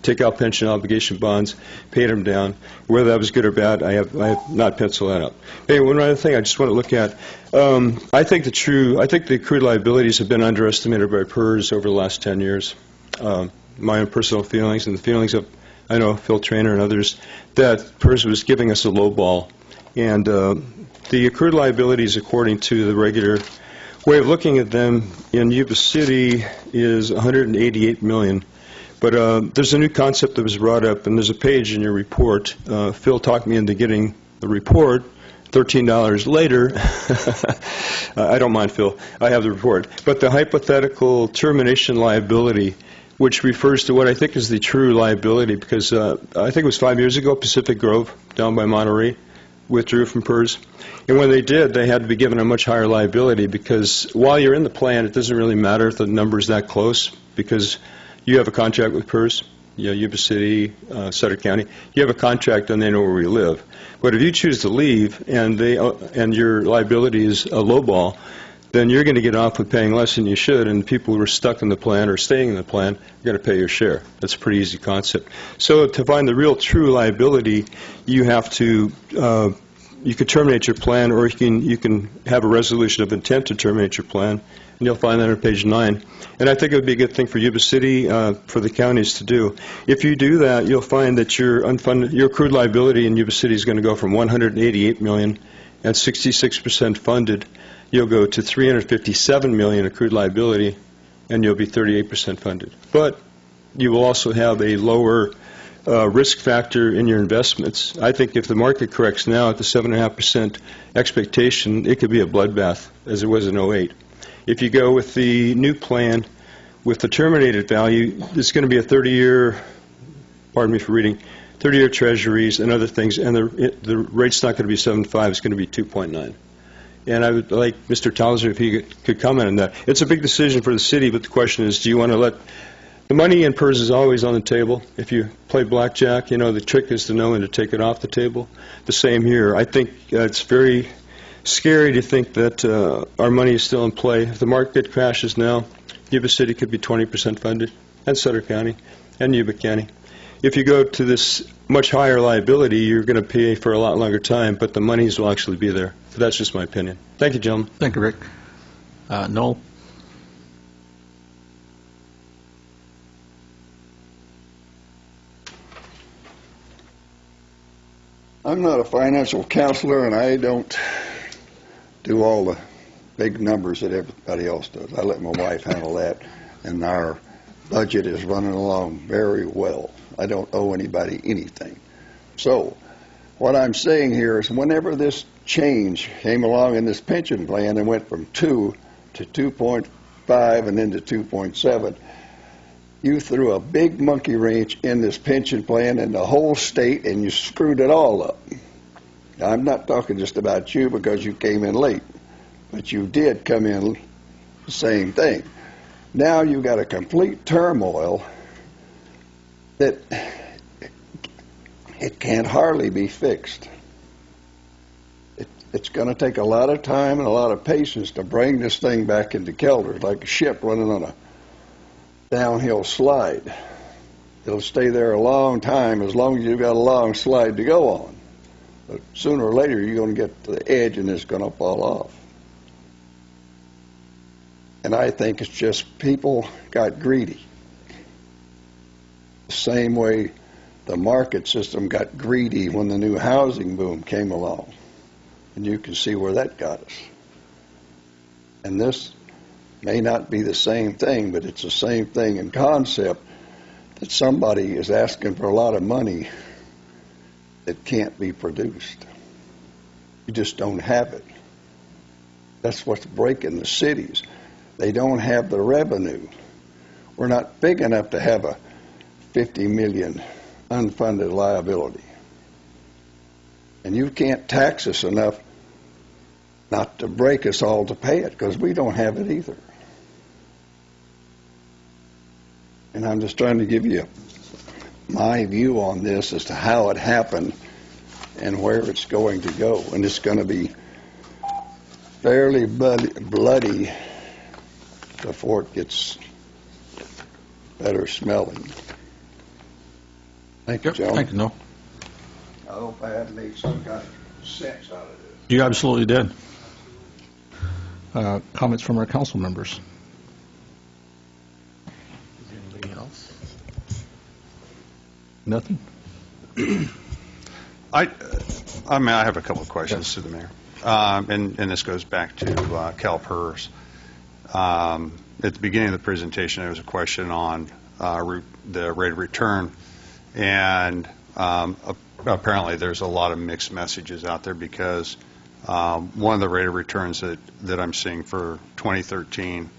take out pension obligation bonds, paid them down. Whether that was good or bad, I have not penciled that out. Hey, one other thing I just want to look at. I think the accrued liabilities have been underestimated by PERS over the last 10 years. My own personal feelings and the feelings of, I know, Phil Traynor and others, that PERS was giving us a low ball. And the accrued liabilities, according to the regular way of looking at them in Yuba City, is $188 million. But there's a new concept that was brought up, and there's a page in your report. Phil talked me into getting the report. $13 later, I don't mind, Phil. I have the report. But the hypothetical termination liability, which refers to what I think is the true liability, because I think it was 5 years ago, Pacific Grove, down by Monterey, withdrew from PERS. And when they did, they had to be given a much higher liability, because while you're in the plan, it doesn't really matter if the number's that close, because you have a contract with PERS, Yuba City, Sutter County. You have a contract and they know where we live. But if you choose to leave and your liability is a low ball, then you're going to get off with paying less than you should, and the people who are stuck in the plan or staying in the plan are going to pay your share. That's a pretty easy concept. So to find the real true liability, you have to you could terminate your plan, or you can have a resolution of intent to terminate your plan, and you'll find that on page 9. And I think it would be a good thing for Yuba City, for the counties to do. If you do that, you'll find that your accrued liability in Yuba City is going to go from $188 million at 66% funded. You'll go to $357 million accrued liability, and you'll be 38% funded. But you will also have a lower risk factor in your investments. I think if the market corrects now at the 7.5% expectation, it could be a bloodbath, as it was in 08. If you go with the new plan with the terminated value, it's going to be a 30-year, pardon me for reading, 30-year treasuries and other things, and the rate's not going to be 7.5, it's going to be 2.9. And I would like Mr. Towser if he could comment on that. It's a big decision for the city, but the question is, do you want to let the money in PERS is always on the table. If you play blackjack, you know, the trick is to know when to take it off the table. The same here. I think it's very scary to think that our money is still in play. If the market crashes now, Yuba City could be 20% funded, and Sutter County. and Yuba County. If you go to this much higher liability, you're going to pay for a lot longer time, but the monies will actually be there. But that's just my opinion. Thank you, gentlemen.
Thank you, Rick. Noel?
I'm not a financial counselor, and I don't do all the big numbers that everybody else does. I let my wife handle that, and our budget is running along very well. I don't owe anybody anything. So what I'm saying here is whenever this change came along in this pension plan and went from 2 to 2.5 and then to 2.7, you threw a big monkey wrench in this pension plan and the whole state, and you screwed it all up. Now, I'm not talking just about you because you came in late, but you did come in the same thing. Now you've got a complete turmoil that it can't hardly be fixed. It's going to take a lot of time and a lot of patience to bring this thing back into kelter, like a ship running on a downhill slide. It'll stay there a long time as long as you've got a long slide to go on. But sooner or later you're going to get to the edge and it's going to fall off. And I think it's just people got greedy. The same way the market system got greedy when the new housing boom came along. And you can see where that got us. And this may not be the same thing, but it's the same thing in concept, that somebody is asking for a lot of money that can't be produced. You just don't have it. That's what's breaking the cities. They don't have the revenue. We're not big enough to have a 50 million unfunded liability. And you can't tax us enough not to break us all to pay it, because we don't have it either. And I'm just trying to give you my view on this as to how it happened and where it's going to go. And it's going to be fairly bloody before it gets better smelling. Thank you, gentlemen.
Thank you, Noel.
I hope I have made some kind of sense out of this.
You absolutely did. Comments from our council members?
Anybody else?
Nothing?
I mean, I have a couple of questions to the mayor. And this goes back to CalPERS. At the beginning of the presentation, there was a question on the rate of return. And apparently there's a lot of mixed messages out there, because one of the rate of returns that I'm seeing for 2013,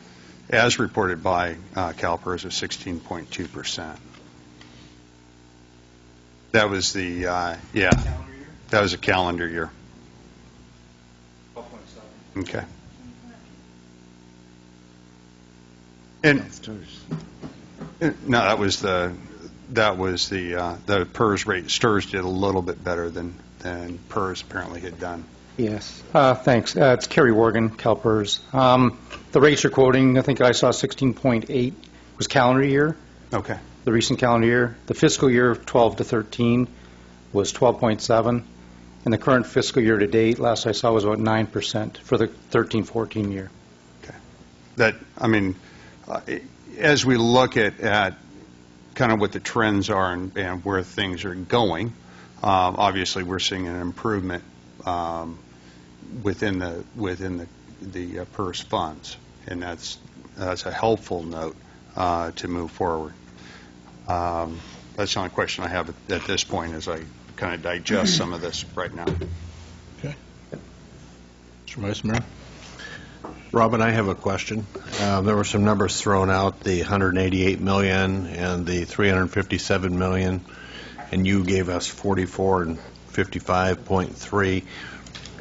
as reported by CalPERS, is 16.2%. That was the, that was a calendar year. 12.7. Okay. And no, that was the PERS rate. STRS did a little bit better than PERS apparently had done.
Yes. Thanks. It's Kerry Worgan, CalPERS. The rates you're quoting, I think I saw 16.8 was calendar year.
Okay.
The recent calendar year. The fiscal year 12 to 13 was 12.7, and the current fiscal year to date, last I saw, was about 9% for the 13-14 year.
Okay. That, I mean, as we look at kind of what the trends are and where things are going, obviously we're seeing an improvement within the PERS funds, and that's a helpful note to move forward. That's the only question I have at this point as I kind of digest some of this right now.
Okay. Mr. Vice Mayor?
Robin, I have a question. There were some numbers thrown out, the $188 million and the $357 million, and you gave us 44 and 55.3.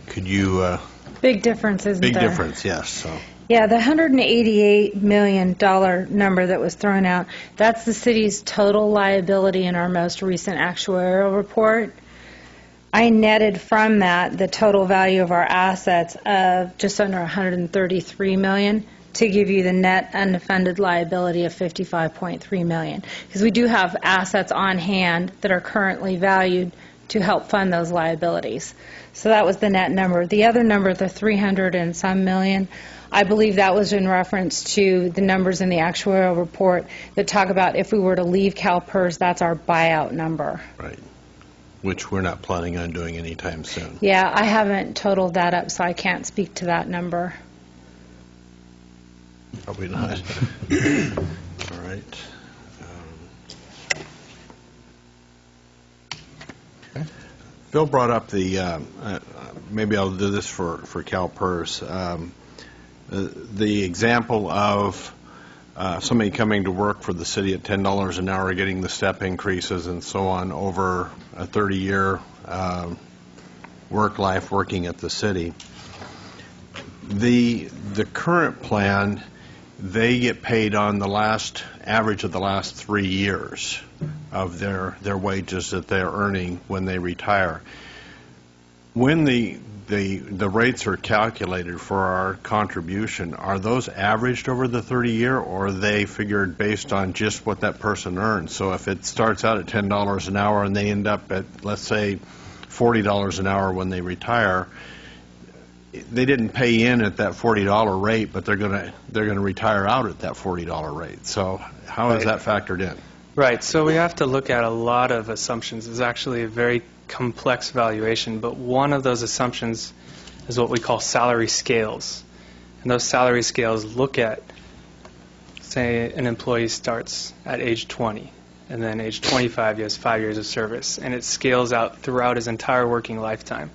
Could you...
Big difference, isn't there?
Big difference, yes. So.
Yeah, the $188 million number that was thrown out, that's the city's total liability in our most recent actuarial report. I netted from that the total value of our assets of just under $133 million. to give you the net unfunded liability of $55.3 million. Because we do have assets on hand that are currently valued to help fund those liabilities. So that was the net number. The other number, the 300 and some million, I believe that was in reference to the numbers in the actuarial report that talk about if we were to leave CalPERS, that's our buyout number.
Right. Which we're not planning on doing anytime soon.
Yeah, I haven't totaled that up, so I can't speak to that number.
Probably not. All right. Bill brought up the, maybe I'll do this for CalPERS, the example of somebody coming to work for the city at $10 an hour, getting the step increases and so on over a 30-year work life working at the city. The current plan, they get paid on the last average of the last 3 years of their wages that they're earning when they retire. When the rates are calculated for our contribution, are those averaged over the 30-year, or are they figured based on just what that person earns? So if it starts out at $10 an hour and they end up at, let's say, $40 an hour when they retire, they didn't pay in at that $40 rate, but they're going to retire out at that $40 rate. So how is that factored in?
Right. So we have to look at a lot of assumptions. It's actually a very complex valuation, but one of those assumptions is what we call salary scales. And those salary scales look at, say, an employee starts at age 20, and then age 25 he has 5 years of service, and it scales out throughout his entire working lifetime.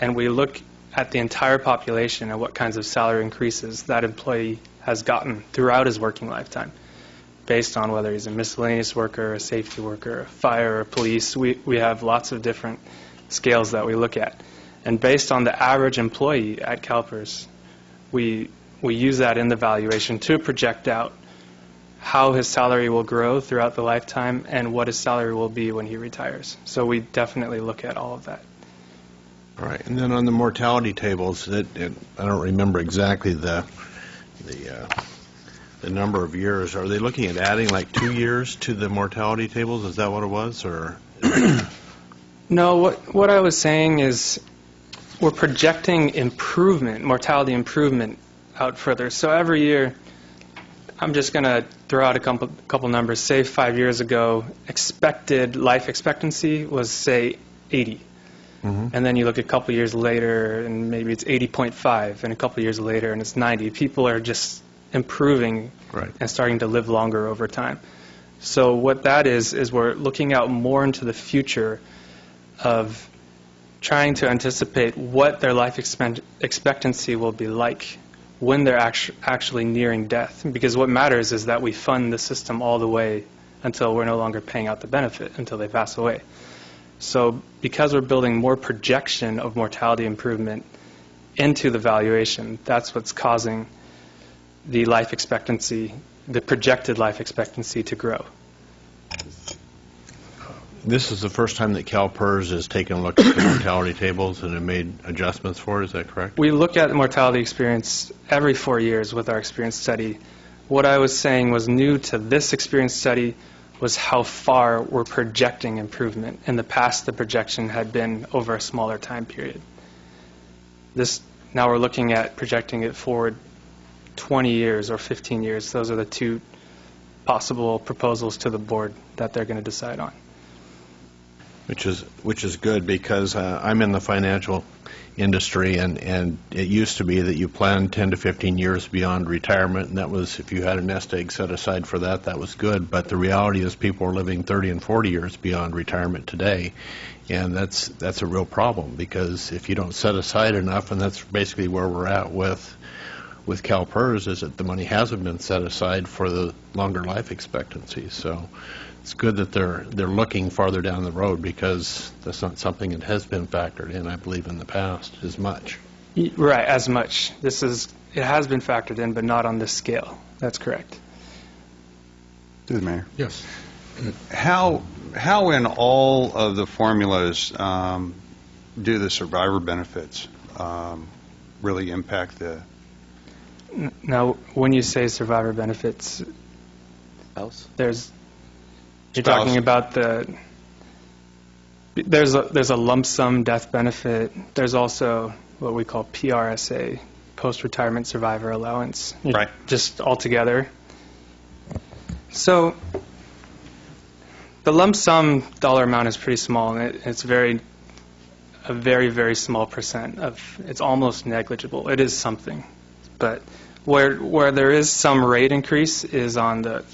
And we look at the entire population and what kinds of salary increases that employee has gotten throughout his working lifetime, based on whether he's a miscellaneous worker, a safety worker, a fire, or police. We have lots of different scales that we look at. And based on the average employee at CalPERS, we use that in the valuation to project out how his salary will grow throughout the lifetime and what his salary will be when he retires. So we definitely look at all of that.
All right. And then on the mortality tables, I don't remember exactly the number of years. Are they looking at adding like 2 years to the mortality tables? Is that what it was, or?
No, what I was saying is we're projecting improvement, mortality improvement out further. So every year, I'm just going to throw out a couple numbers. Say 5 years ago, expected life expectancy was, say, 80. Mm-hmm. And then you look a couple years later, and maybe it's 80.5, and a couple years later, and it's 90. People are just improving and starting to live longer over time. So what that is we're looking out more into the future of trying to anticipate what their life expectancy will be like when they're actually nearing death. Because what matters is that we fund the system all the way until we're no longer paying out the benefit, until they pass away. So because we're building more projection of mortality improvement into the valuation, that's what's causing the life expectancy, the projected life expectancy, to grow.
This is the first time that CalPERS has taken a look at the mortality tables and have made adjustments for it, is that correct?
We look at mortality experience every 4 years with our experience study. What I was saying was new to this experience study was how far we're projecting improvement. In the past, the projection had been over a smaller time period. Now we're looking at projecting it forward 20 years or 15 years. Those are the two possible proposals to the board that they're going to decide on.
Which is good, because I'm in the financial industry, and it used to be that you planned 10 to 15 years beyond retirement, and that was, if you had a nest egg set aside for that, that was good. But the reality is people are living 30 and 40 years beyond retirement today, and that's a real problem, because if you don't set aside enough, and that's basically where we're at with CalPERS, is that the money hasn't been set aside for the longer life expectancy. So it's good that they're looking farther down the road, because that's not something that has been factored in, I believe, in the past as much.
Right, as much. It has been factored in, but not on this scale. That's correct.
Through the mayor.
Yes.
How in all of the formulas do the survivor benefits really impact
Now, when you say survivor benefits, you're talking about there's a lump sum death benefit. There's also what we call PRSA, post-retirement survivor allowance.
Right.
Just all together. So the lump sum dollar amount is pretty small, and it's a very, very small percent of. It's almost negligible. It is something, but where there is some rate increase is on the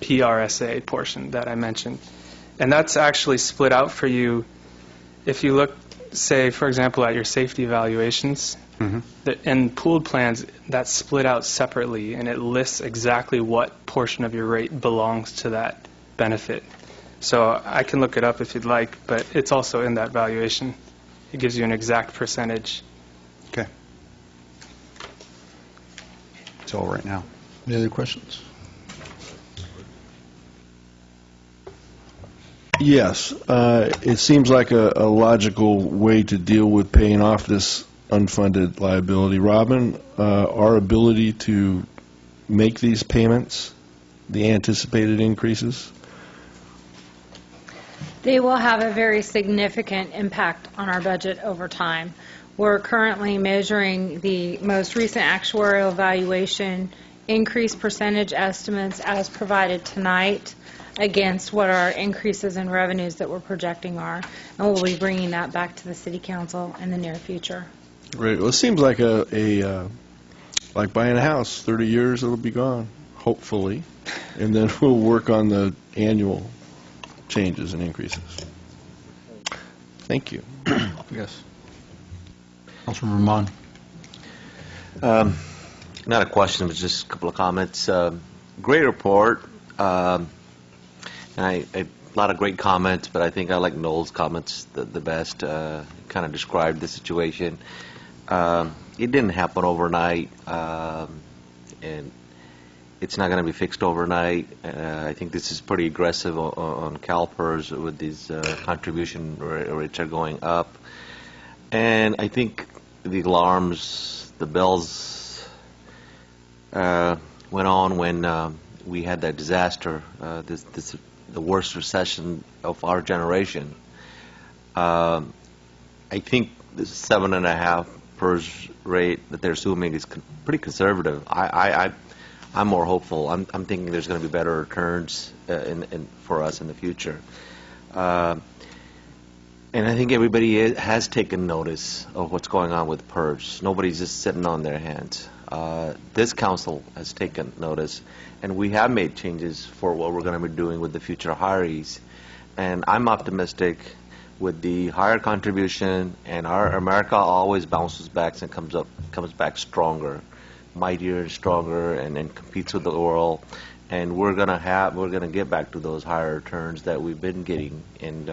PRSA portion that I mentioned, and that's actually split out for you. If you look, say, for example, at your safety evaluations, in pooled plans, that's split out separately, and it lists exactly what portion of your rate belongs to that benefit. So I can look it up if you'd like, but it's also in that valuation. It gives you an exact percentage.
Okay. That's all right now.
Any other questions?
Yes. It seems like a logical way to deal with paying off this unfunded liability. Robin, our ability to make these payments, the anticipated increases?
They will have a very significant impact on our budget over time. We're currently measuring the most recent actuarial evaluation increase percentage estimates as provided tonight against what our increases in revenues that we're projecting are, and we'll be bringing that back to the City Council in the near future.
Right. Well, it seems like like buying a house. 30 years, it'll be gone, hopefully, and then we'll work on the annual changes and increases. Thank you.
Yes. Councilman Rahman.
Not a question, but just a couple of comments. Great report. And a lot of great comments, but I think I like Noel's comments the best. Kind of described the situation. It didn't happen overnight, and it's not going to be fixed overnight. I think this is pretty aggressive on CalPERS with these contribution rates are going up. And I think the alarms, the bells went on when we had that disaster, the worst recession of our generation. I think the 7.5 PERS rate that they're assuming is pretty conservative. I'm more hopeful. I'm thinking there's going to be better returns for us in the future. And I think everybody has taken notice of what's going on with PERS. Nobody's just sitting on their hands. This council has taken notice, and we have made changes for what we're going to be doing with the future hirees. And I'm optimistic with the higher contribution, and our America always bounces back and comes back stronger, mightier and stronger, and then competes with the world. And we're gonna get back to those higher returns that we've been getting. And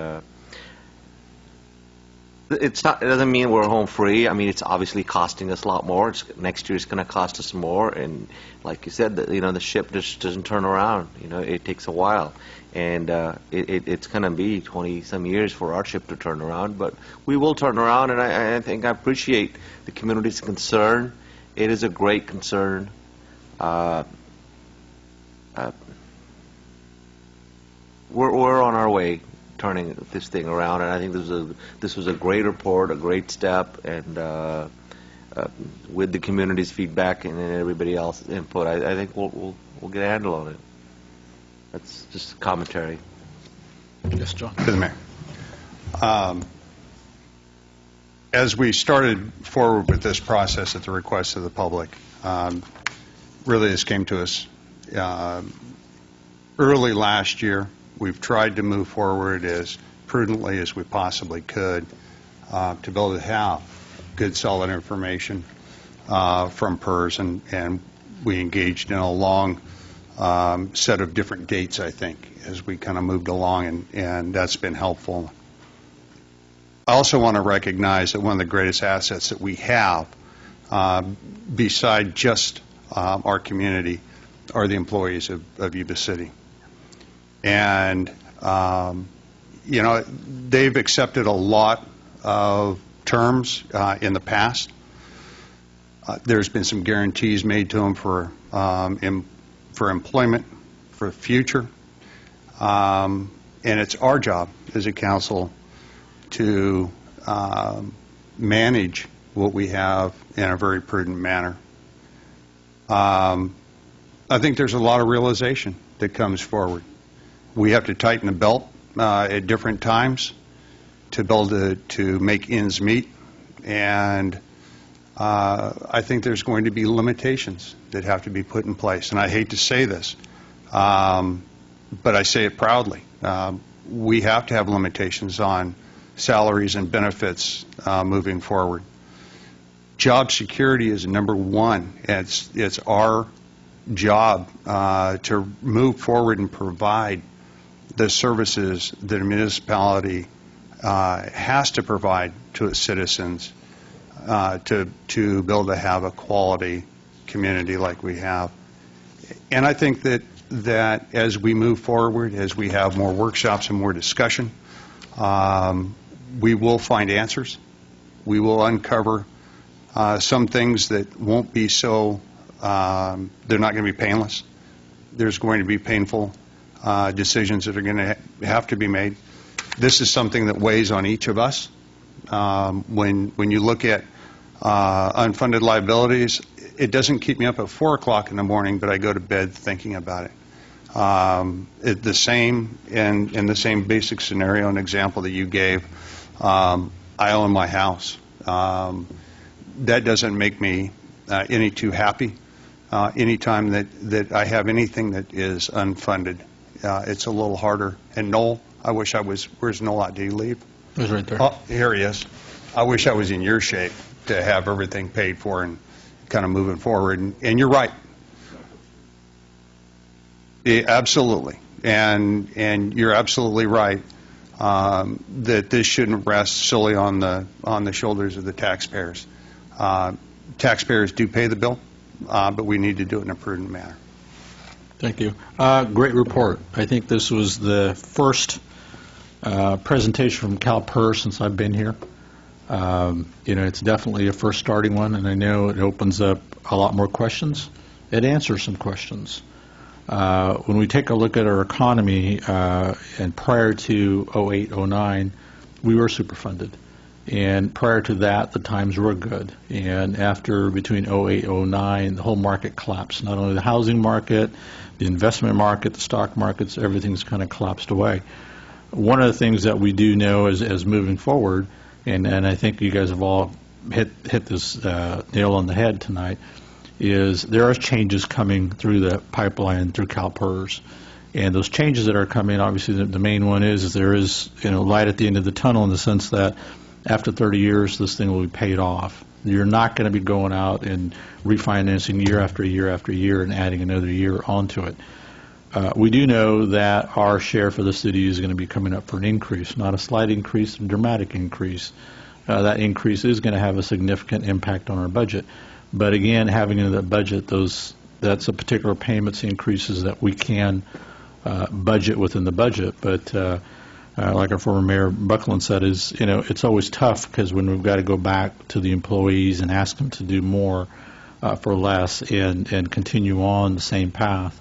it doesn't mean we're home free. I mean, it's obviously costing us a lot more. Next year it's going to cost us more, and like you said, the ship just doesn't turn around. It takes a while, and it's going to be 20-some years for our ship to turn around. But we will turn around, and I think I appreciate the community's concern. It is a great concern. We're on our way turning this thing around, and I think this was a great report, a great step, and with the community's feedback and everybody else's input, I think we'll get a handle on it. That's just commentary.
Yes, John.
To the mayor. As we started forward with this process at the request of the public, really this came to us early last year. We've tried to move forward as prudently as we possibly could to be able to have good, solid information from PERS, and we engaged in a long set of different dates, I think, as we kind of moved along, and that's been helpful. I also want to recognize that one of the greatest assets that we have, beside just our community, are the employees of Yuba City. And, they've accepted a lot of terms in the past. There's been some guarantees made to them for employment, for the future. And it's our job as a council to manage what we have in a very prudent manner. I think there's a lot of realization that comes forward. We have to tighten the belt at different times to be able to make ends meet, and I think there's going to be limitations that have to be put in place. And I hate to say this, but I say it proudly. We have to have limitations on salaries and benefits moving forward. Job security is number one. It's our job to move forward and provide the services that a municipality has to provide to its citizens to be able to have a quality community like we have. And I think that as we move forward, as we have more workshops and more discussion, we will find answers. We will uncover some things that won't be so, they're not going to be painless. There's going to be painful decisions that are going to have to be made. This is something that weighs on each of us. When you look at unfunded liabilities, it doesn't keep me up at 4 o'clock in the morning, but I go to bed thinking about it. The same in the same basic scenario and example that you gave, I own my house. That doesn't make me any too happy. Anytime that I have anything that is unfunded, it's a little harder. And Noel, I wish I was, where's Noel at? Did he leave?
He's right there.
Oh, here he is. I wish I was in your shape to have everything paid for and kind of moving forward. And you're right. Yeah, absolutely. And you're absolutely right that this shouldn't rest solely on the shoulders of the taxpayers. Taxpayers do pay the bill, but we need to do it in a prudent manner.
Thank you. Great report. I think this was the first presentation from CalPERS since I've been here. It's definitely a first starting one, and I know it opens up a lot more questions. It answers some questions. When we take a look at our economy, and prior to 08, 09, we were superfunded. And prior to that, the times were good. And after between 08, 09, the whole market collapsed. Not only the housing market, the investment market, the stock markets, everything's kind of collapsed away. One of the things that we do know as moving forward, and I think you guys have all hit this nail on the head tonight, is there are changes coming through the pipeline through CalPERS. And those changes that are coming, obviously the main one is there is light at the end of the tunnel in the sense that after 30 years, this thing will be paid off. You're not going to be going out and refinancing year after year after year and adding another year onto it. We do know that our share for the city is going to be coming up for an increase, not a slight increase, a dramatic increase. That increase is going to have a significant impact on our budget. But again, having in the budget that's a particular payments increases that we can budget within the budget. But like our former Mayor Buckland said, it's always tough because when we've got to go back to the employees and ask them to do more for less and continue on the same path,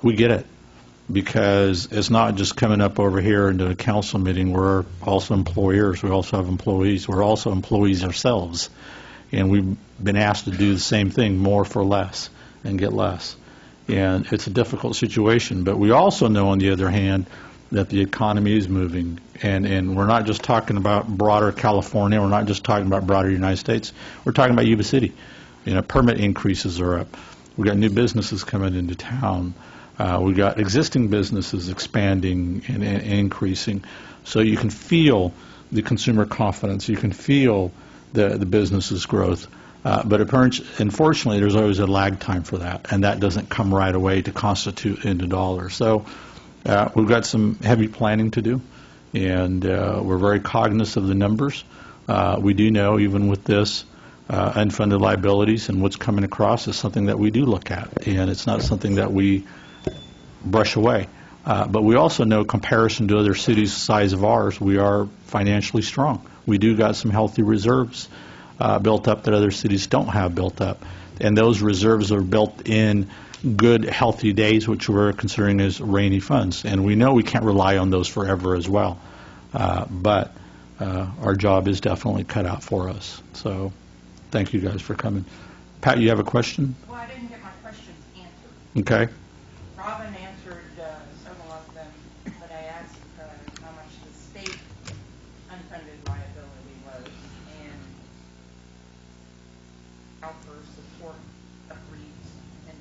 we get it. Because it's not just coming up over here into a council meeting. We're also employers. We also have employees. We're also employees ourselves. And we've been asked to do the same thing, more for less, and get less. And it's a difficult situation. But we also know, on the other hand, that the economy is moving. And we're not just talking about broader California. We're not just talking about broader United States. We're talking about Yuba City. Permit increases are up. We've got new businesses coming into town. We've got existing businesses expanding and increasing. So you can feel the consumer confidence. You can feel the business's growth. But unfortunately, there's always a lag time for that, and that doesn't come right away to constitute into dollars. So we've got some heavy planning to do, and we're very cognizant of the numbers. We do know, even with this, unfunded liabilities and what's coming across is something that we do look at, and it's not something that we brush away. But we also know, comparison to other cities the size of ours, we are financially strong. We do got some healthy reserves. built up that other cities don't have built up. And those reserves are built in good, healthy days, which we're considering as rainy funds. And we know we can't rely on those forever as well. But our job is definitely cut out for us. So thank you guys for coming. Pat, you have a question?
Well, I didn't get my questions answered.
Okay.
Robin answered several of them, but I asked how much the state unfunded liability was and how for support of REITs. And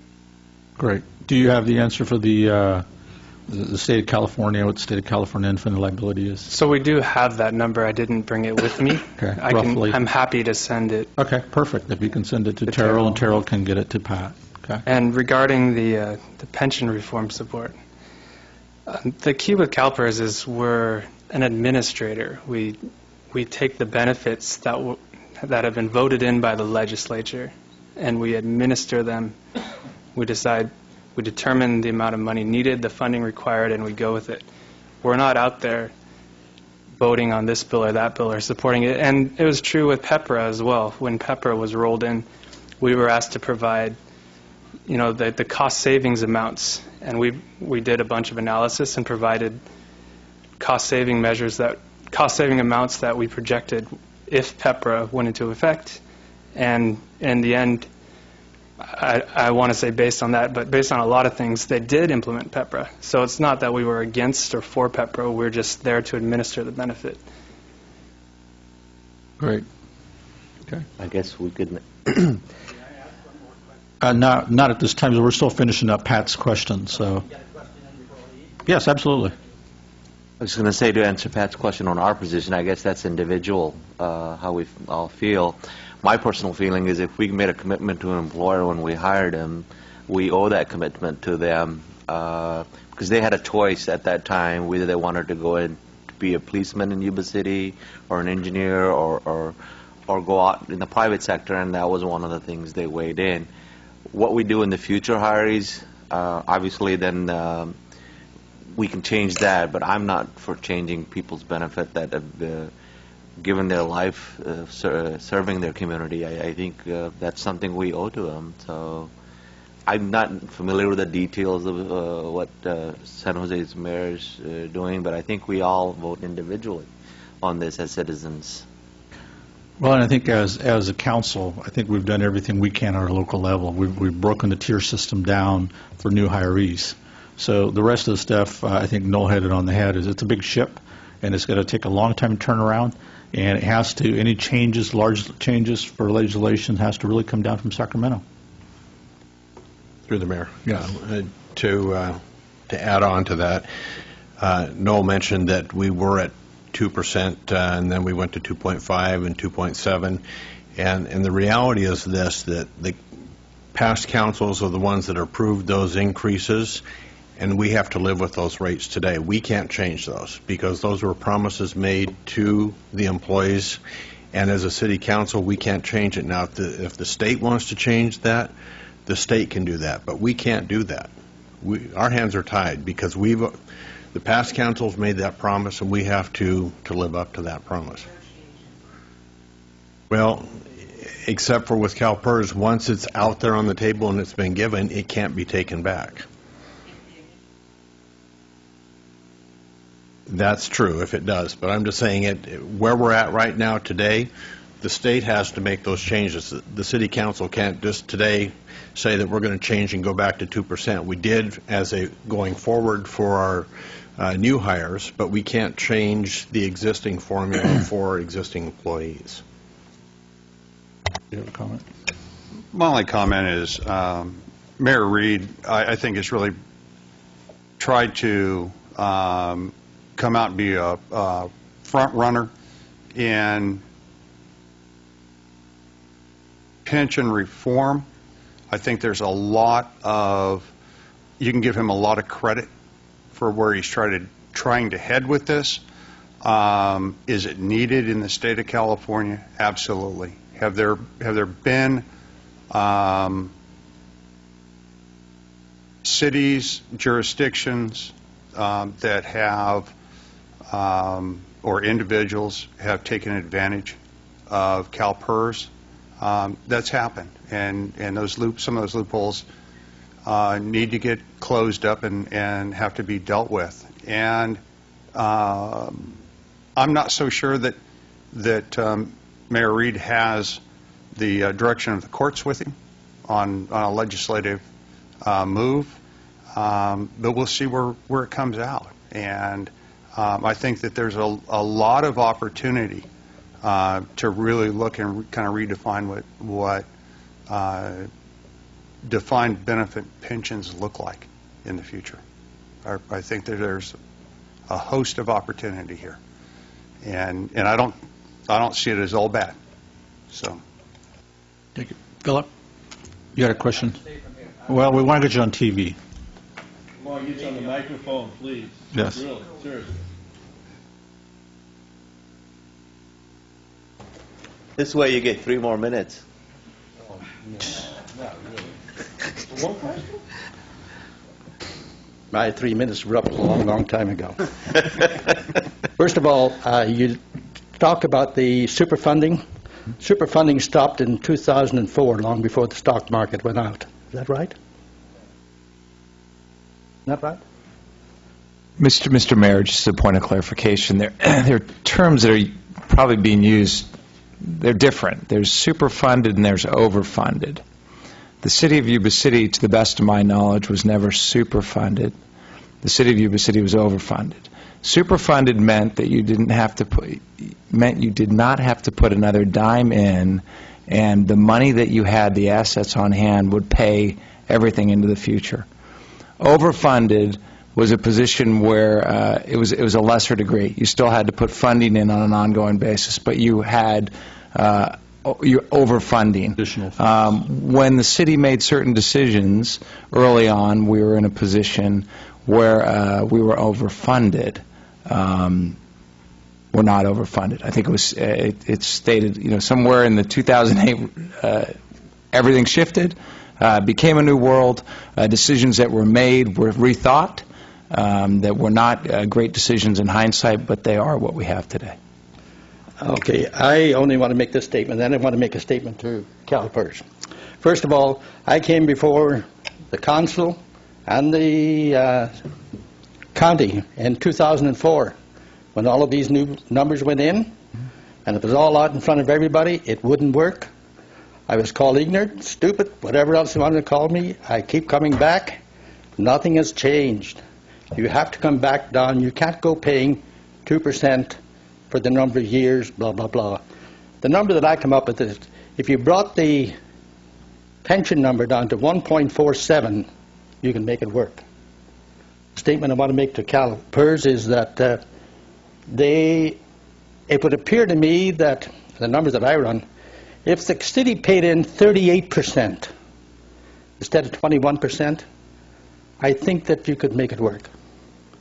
Great. Do you have the answer for the state of California, what the state of California unfunded liability is?
So we do have that number. I didn't bring it with me.
Okay, roughly.
I'm happy to send it.
Okay, perfect. If you can send it to Terrell, and Terrell can get it to Pat. Okay.
And regarding the pension reform support, the key with CalPERS is we're an administrator. We take the benefits that have been voted in by the legislature, and we administer them. We determine the amount of money needed, the funding required, and we go with it. We're not out there voting on this bill or that bill or supporting it. And it was true with PEPRA as well. When PEPRA was rolled in, we were asked to provide, the cost savings amounts, and we did a bunch of analysis and provided cost saving amounts that we projected if PEPRA went into effect. And in the end, I want to say based on that, but based on a lot of things, they did implement PEPRA. So it's not that we were against or for PEPRA. We're just there to administer the benefit.
Great. Okay.
I guess we could.
Not at this time. We're still finishing up Pat's question. So. Yes, absolutely.
I was going to say, to answer Pat's question on our position, I guess that's individual, how we all feel. My personal feeling is if we made a commitment to an employer when we hired him, we owe that commitment to them because they had a choice at that time whether they wanted to go in to be a policeman in Yuba City or an engineer or go out in the private sector, and that was one of the things they weighed in. What we do in the future hires, obviously then we can change that, but I'm not for changing people's benefit that have given their life serving their community. I think that's something we owe to them. So I'm not familiar with the details of what San Jose's mayor is doing, but I think we all vote individually on this as citizens.
Well, and I think as a council, I think we've done everything we can at our local level. We've broken the tier system down for new hirees. So the rest of the stuff, I think Noel hit it on the head, is it's a big ship, and it's going to take a long time to turn around. And it has to, any changes, large changes for legislation has to really come down from Sacramento.
Through the mayor.
Yeah.
To add on to that, Noel mentioned that we were at 2%, and then we went to 2.5 and 2.7. And the reality is this, that the past councils are the ones that approved those increases, and we have to live with those rates today. We can't change those because those were promises made to the employees, and as a city council, we can't change it. Now, if the state wants to change that, the state can do that, but we can't do that. Our hands are tied because the past councils made that promise, and we have to live up to that promise. Well, except for with CalPERS, once it's out there on the table and it's been given, it can't be taken back. That's true if it does, but I'm just saying where we're at right now today, the state has to make those changes. The city council can't just today say that we're going to change and go back to 2%. We did as a going forward for our new hires, but we can't change the existing formula for existing employees.
You have a comment?
My only comment is Mayor Reed, I think, has really tried to come out and be a front runner in pension reform. I think there's a lot of, you can give him a lot of credit for where he's trying to head with this. Is it needed in the state of California? Absolutely. Have there been cities, jurisdictions that have, or individuals have taken advantage of CalPERS, that's happened, and some of those loopholes need to get closed up and have to be dealt with. And I'm not so sure that Mayor Reed has the direction of the courts with him on a legislative move, but we'll see where it comes out. And I think that there's a lot of opportunity to really look and kind of redefine what defined benefit pensions look like in the future. I think that there's a host of opportunity here, and I don't see it as all bad. So,
Thank you. Philip, you got a question? Well, we want to get you on TV.
Come on, get you on the microphone, please.
Yes.
Really, seriously.
This way you get 3 more minutes.
Oh, no, not really. One question?
My 3 minutes were up a long, long time ago. First of all, you talk about the superfunding. Superfunding stopped in 2004, long before the stock market went out. Is that right? Not right?
Mr. Mayor, just a point of clarification. There are terms that are probably being used. They're different. There's superfunded and there's overfunded. The City of Yuba City, to the best of my knowledge, was never superfunded. The City of Yuba City was overfunded. Superfunded meant that you did not have to put another dime in, and the money that you had, the assets on hand, would pay everything into the future. Overfunded was a position where it was a lesser degree. You still had to put funding in on an ongoing basis, but you had your overfunding. When the city made certain decisions early on, we were in a position where we were overfunded. We're not overfunded. I think it's stated, somewhere in the 2008, everything shifted, became a new world. Decisions that were made were rethought, that were not great decisions in hindsight, but they are what we have today.
Okay, I only want to make this statement, then I want to make a statement to CalPERS. First of all, I came before the council and the county in 2004 when all of these new numbers went in, and it was all out in front of everybody. It wouldn't work. I was called ignorant, stupid, whatever else you wanted to call me. I keep coming back. Nothing has changed. You have to come back down. You can't go paying 2% for the number of years, blah, blah, blah. The number that I come up with is, if you brought the pension number down to 1.47, you can make it work. The statement I want to make to CalPERS is that it would appear to me that the numbers that I run, if the city paid in 38% instead of 21%, I think that you could make it work.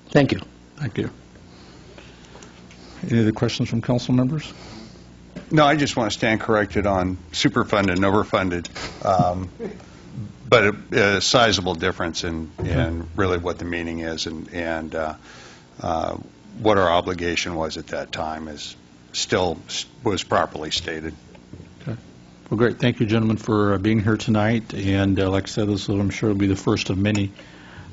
Thank you.
Thank you. Any other questions from council members?
No, I just want to stand corrected on superfunded and overfunded, but a sizable difference in really what the meaning is and what our obligation was at that time is still was properly stated.
Okay. Well, great. Thank you, gentlemen, for being here tonight. And like I said, this will, I'm sure, will be the first of many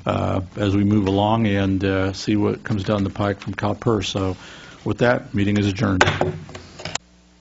as we move along and see what comes down the pike from CalPERS. So with that, meeting is adjourned.